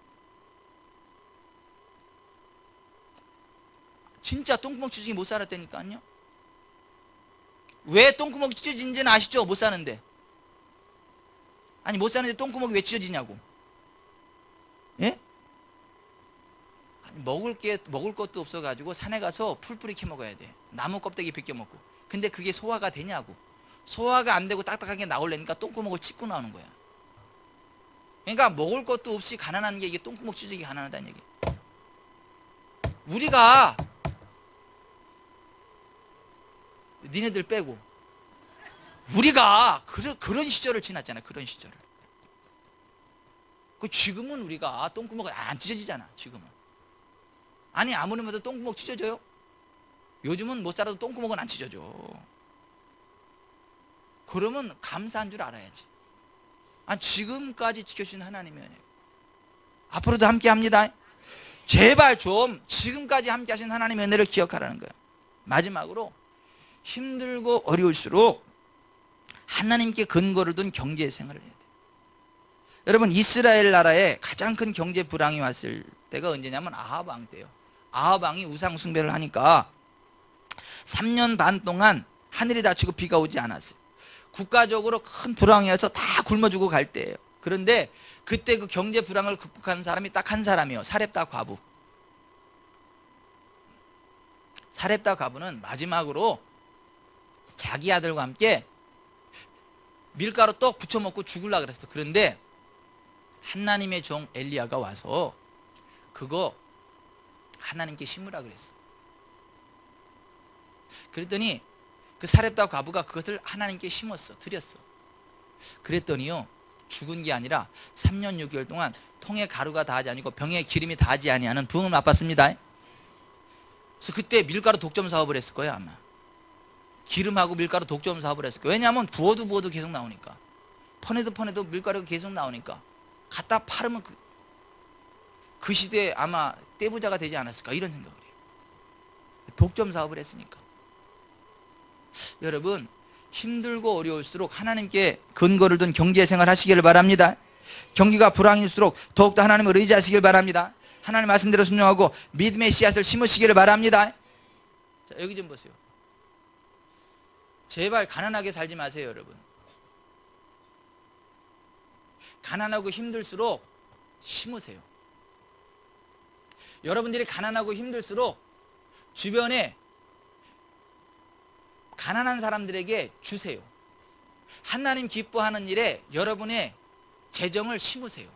진짜 똥구멍 찢어지게 못 살았다니까요. 왜 똥구멍이 찢어진지는 아시죠? 못 사는데. 아니 못 사는데 똥구멍이 왜 찢어지냐고. 예? 아니, 먹을 것도 없어가지고 산에 가서 풀뿌리 캐 먹어야 돼. 나무 껍데기 벗겨 먹고. 근데 그게 소화가 되냐고. 소화가 안 되고 딱딱하게 나오려니까 똥구멍을 찢고 나오는 거야. 그러니까 먹을 것도 없이 가난한 게 이게 똥구멍 찢어지기 가난하다는 얘기. 우리가 니네들 빼고 우리가 그런 시절을 지났잖아요. 그런 시절을. 지금은 우리가 똥구멍이 안 찢어지잖아. 지금은. 아니 아무리 봐도 똥구멍 찢어져요? 요즘은 못 살아도 똥구멍은 안 찢어져. 그러면 감사한 줄 알아야지. 지금까지 지켜주신 하나님의 은혜. 앞으로도 함께 합니다. 제발 좀 지금까지 함께 하신 하나님의 은혜를 기억하라는 거예요. 마지막으로 힘들고 어려울수록 하나님께 근거를 둔 경제 생활을 해야 돼요. 여러분 이스라엘 나라에 가장 큰 경제 불황이 왔을 때가 언제냐면 아합 왕 때예요. 아합 왕이 우상 숭배를 하니까 3년 반 동안 하늘이 닫히고 비가 오지 않았어요. 국가적으로 큰 불황이 와서 다 굶어 죽고 갈 때예요. 그런데 그때 그 경제 불황을 극복한 사람이 딱 한 사람이에요. 사렙다 과부. 사렙다 과부는 마지막으로 자기 아들과 함께 밀가루 떡 부쳐 먹고 죽으려고 그랬어. 그런데 하나님의 종 엘리야가 와서 그거 하나님께 심으라 그랬어. 그랬더니 그 사렙다 과부가 그것을 하나님께 심었어. 드렸어. 그랬더니요 죽은 게 아니라 3년 6개월 동안 통에 가루가 닿지 아니고 병에 기름이 닿지 아니하는 부흥을 맛봤습니다. 그래서 그때 밀가루 독점 사업을 했을 거예요. 아마 기름하고 밀가루 독점 사업을 했을 거예요. 왜냐하면 부어도 계속 나오니까. 퍼내도 밀가루가 계속 나오니까 갖다 팔으면 그 시대에 아마 떼부자가 되지 않았을까 이런 생각을 해요. 독점 사업을 했으니까. 여러분 힘들고 어려울수록 하나님께 근거를 둔 경제생활 하시기를 바랍니다. 경기가 불황일수록 더욱더 하나님을 의지하시길 바랍니다. 하나님 말씀대로 순종하고 믿음의 씨앗을 심으시기를 바랍니다. 자, 여기 좀 보세요. 제발 가난하게 살지 마세요, 여러분. 가난하고 힘들수록 심으세요. 여러분들이 가난하고 힘들수록 주변에 가난한 사람들에게 주세요. 하나님 기뻐하는 일에 여러분의 재정을 심으세요.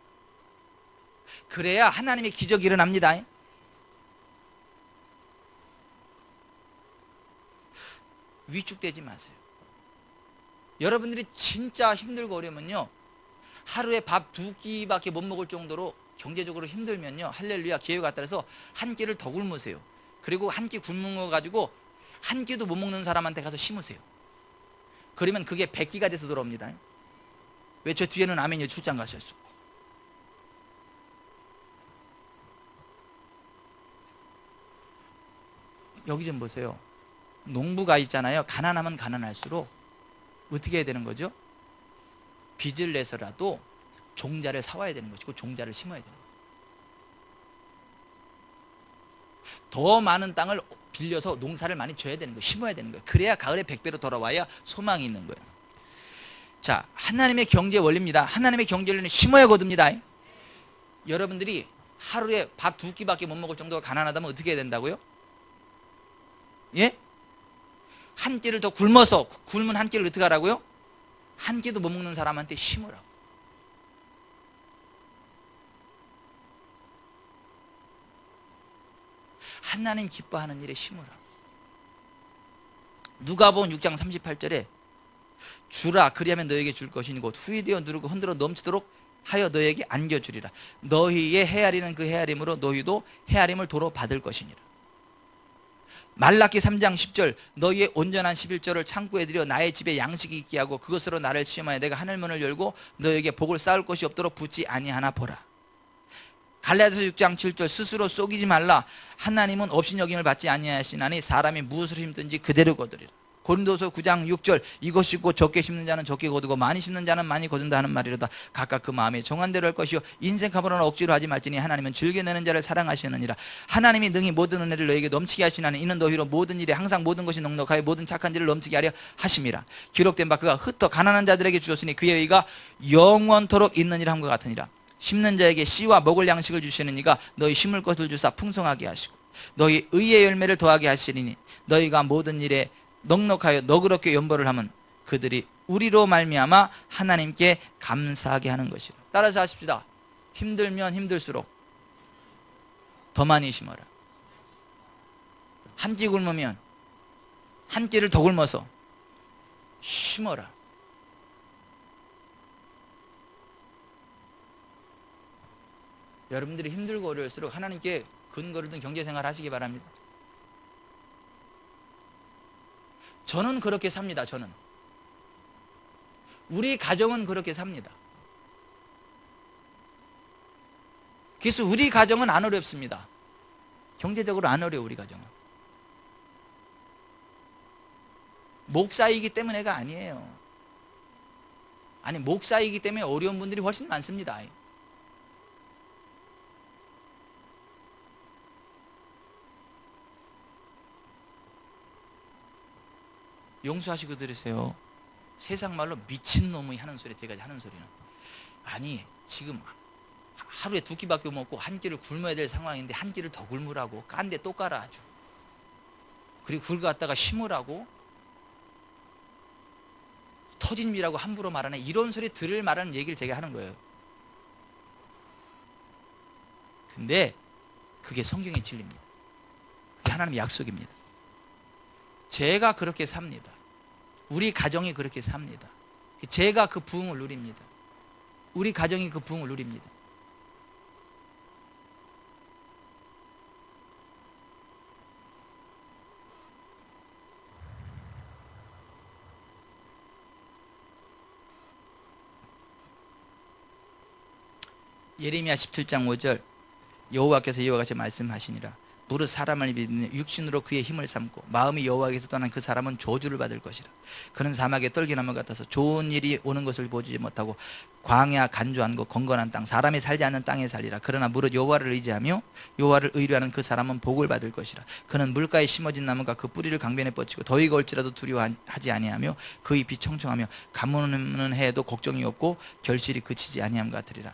그래야 하나님의 기적이 일어납니다. 위축되지 마세요. 여러분들이 진짜 힘들고 어려면요, 하루에 밥 2끼밖에 못 먹을 정도로 경제적으로 힘들면요, 할렐루야 기회가 왔다 해서 한 끼를 더 굶으세요. 그리고 한 끼 굶은 가지고 한 끼도 못 먹는 사람한테 가서 심으세요. 그러면 그게 100끼가 돼서 돌아옵니다. 왜 저 뒤에는 아멘이 출장 가셨어? 여기 좀 보세요. 농부가 있잖아요. 가난하면 가난할수록 어떻게 해야 되는 거죠? 빚을 내서라도 종자를 사와야 되는 것이고 종자를 심어야 되는 거예요. 더 많은 땅을 빌려서 농사를 많이 져야 되는 거예요. 심어야 되는 거예요. 그래야 가을에 100배로 돌아와야 소망이 있는 거예요. 자, 하나님의 경제 원리입니다. 하나님의 경제 원리는 심어야 거둡니다. 여러분들이 하루에 밥 2끼밖에 못 먹을 정도가 가난하다면 어떻게 해야 된다고요? 예? 한 끼를 더 굶어서, 굶은 한 끼를 어떻게 하라고요? 한 끼도 못 먹는 사람한테 심으라고. 하나님 기뻐하는 일에 심으라고. 누가복음 6장 38절에 주라 그리하면 너에게 줄 것이니 곧 후이되어 누르고 흔들어 넘치도록 하여 너에게 안겨주리라. 너희의 헤아리는 그 헤아림으로 너희도 헤아림을 도로 받을 것이니라. 말라기 3장 10절 너희의 온전한 11절을 창고에 들여 나의 집에 양식이 있게 하고 그것으로 나를 시험하여 내가 하늘문을 열고 너희에게 복을 쌓을 것이 없도록 붙지 아니하나 보라. 갈라디아서 6장 7절 스스로 속이지 말라. 하나님은 업신여김을 받지 아니하시나니 사람이 무엇을 힘든지 그대로 거두리라. 고린도서 9장 6절 이것이 곧 적게 심는 자는 적게 거두고 많이 심는 자는 많이 거둔다 하는 말이로다. 각각 그 마음에 정한 대로 할 것이요 인생 가보로나 억지로 하지 말지니 하나님은 즐겨내는 자를 사랑하시느니라. 하나님이 능히 모든 은혜를 너에게 넘치게 하시나니 이는 너희로 모든 일에 항상 모든 것이 넉넉하여 모든 착한 일을 넘치게 하려 하심이라. 기록된 바 그가 흩어 가난한 자들에게 주셨으니 그의 의가 영원토록 있느니라 함과 같으니라. 심는 자에게 씨와 먹을 양식을 주시는 이가 너희 심을 것을 주사 풍성하게 하시고 너희 의의 열매를 더하게 하시리니 너희가 모든 일에 넉넉하여 너그럽게 연보를 하면 그들이 우리로 말미암아 하나님께 감사하게 하는 것이라. 따라서 하십시다. 힘들면 힘들수록 더 많이 심어라. 한 끼 굶으면 한 끼를 더 굶어서 심어라. 여러분들이 힘들고 어려울수록 하나님께 근거를 둔 경제생활 하시기 바랍니다. 저는 그렇게 삽니다. 저는 우리 가정은 그렇게 삽니다. 그래서 우리 가정은 안 어렵습니다. 경제적으로 안 어려워. 우리 가정은 목사이기 때문에가 아니에요. 아니 목사이기 때문에 어려운 분들이 훨씬 많습니다. 용서하시고 들으세요. 세상 말로 미친놈이 하는 소리, 제가 하는 소리는 아니 지금 하루에 2끼밖에 못 먹고 한 끼를 굶어야 될 상황인데 한 끼를 더 굶으라고 깐데 또 깔아 아주. 그리고 그걸 갖다가 심으라고 터진 비라고 함부로 말하네. 이런 소리 들을 말하는 얘기를 제가 하는 거예요. 근데 그게 성경의 진리입니다. 그게 하나님의 약속입니다. 제가 그렇게 삽니다. 우리 가정이 그렇게 삽니다. 제가 그 부흥을 누립니다. 우리 가정이 그 부흥을 누립니다. 예레미야 17장 5절 여호와께서 이와 같이 말씀하시니라. 무릇 사람을 믿는 육신으로 그의 힘을 삼고 마음이 여호와께서 떠난 그 사람은 저주를 받을 것이라. 그는 사막의 떨기나무 같아서 좋은 일이 오는 것을 보지 못하고 광야 간조한 곳 건건한 땅 사람이 살지 않는 땅에 살리라. 그러나 무릇 여호와를 의지하며 여호와를 의뢰하는 그 사람은 복을 받을 것이라. 그는 물가에 심어진 나무가 그 뿌리를 강변에 뻗치고 더위가 올지라도 두려워하지 아니하며 그 잎이 청청하며 가뭄은 해에도 걱정이 없고 결실이 그치지 아니함 같으리라.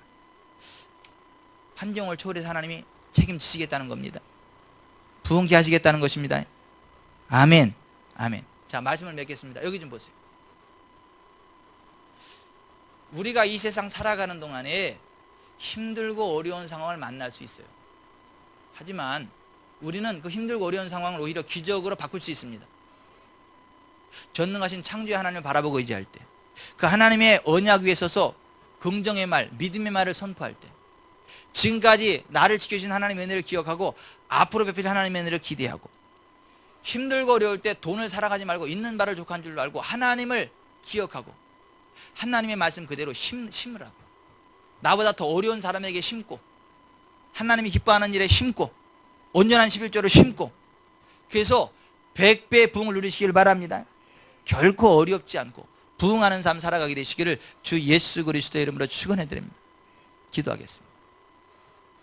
환경을 초월해서 하나님이 책임지시겠다는 겁니다. 부흥케 하시겠다는 것입니다. 아멘. 아멘. 자, 말씀을 맺겠습니다. 여기 좀 보세요. 우리가 이 세상 살아가는 동안에 힘들고 어려운 상황을 만날 수 있어요. 하지만 우리는 그 힘들고 어려운 상황을 오히려 기적으로 바꿀 수 있습니다. 전능하신 창조의 하나님을 바라보고 의지할 때, 그 하나님의 언약 위에 서서 긍정의 말, 믿음의 말을 선포할 때, 지금까지 나를 지켜주신 하나님의 은혜를 기억하고 앞으로 베푸실 하나님의 은혜를 기대하고, 힘들고 어려울 때 돈을 살아가지 말고 있는 바를 족한 줄 알고 하나님을 기억하고 하나님의 말씀 그대로 심으라고. 나보다 더 어려운 사람에게 심고 하나님이 기뻐하는 일에 심고 온전한 11조를 심고, 그래서 100배의 부흥을 누리시길 바랍니다. 결코 어렵지 않고 부흥하는 삶 살아가게 되시기를 주 예수 그리스도의 이름으로 축원해 드립니다. 기도하겠습니다.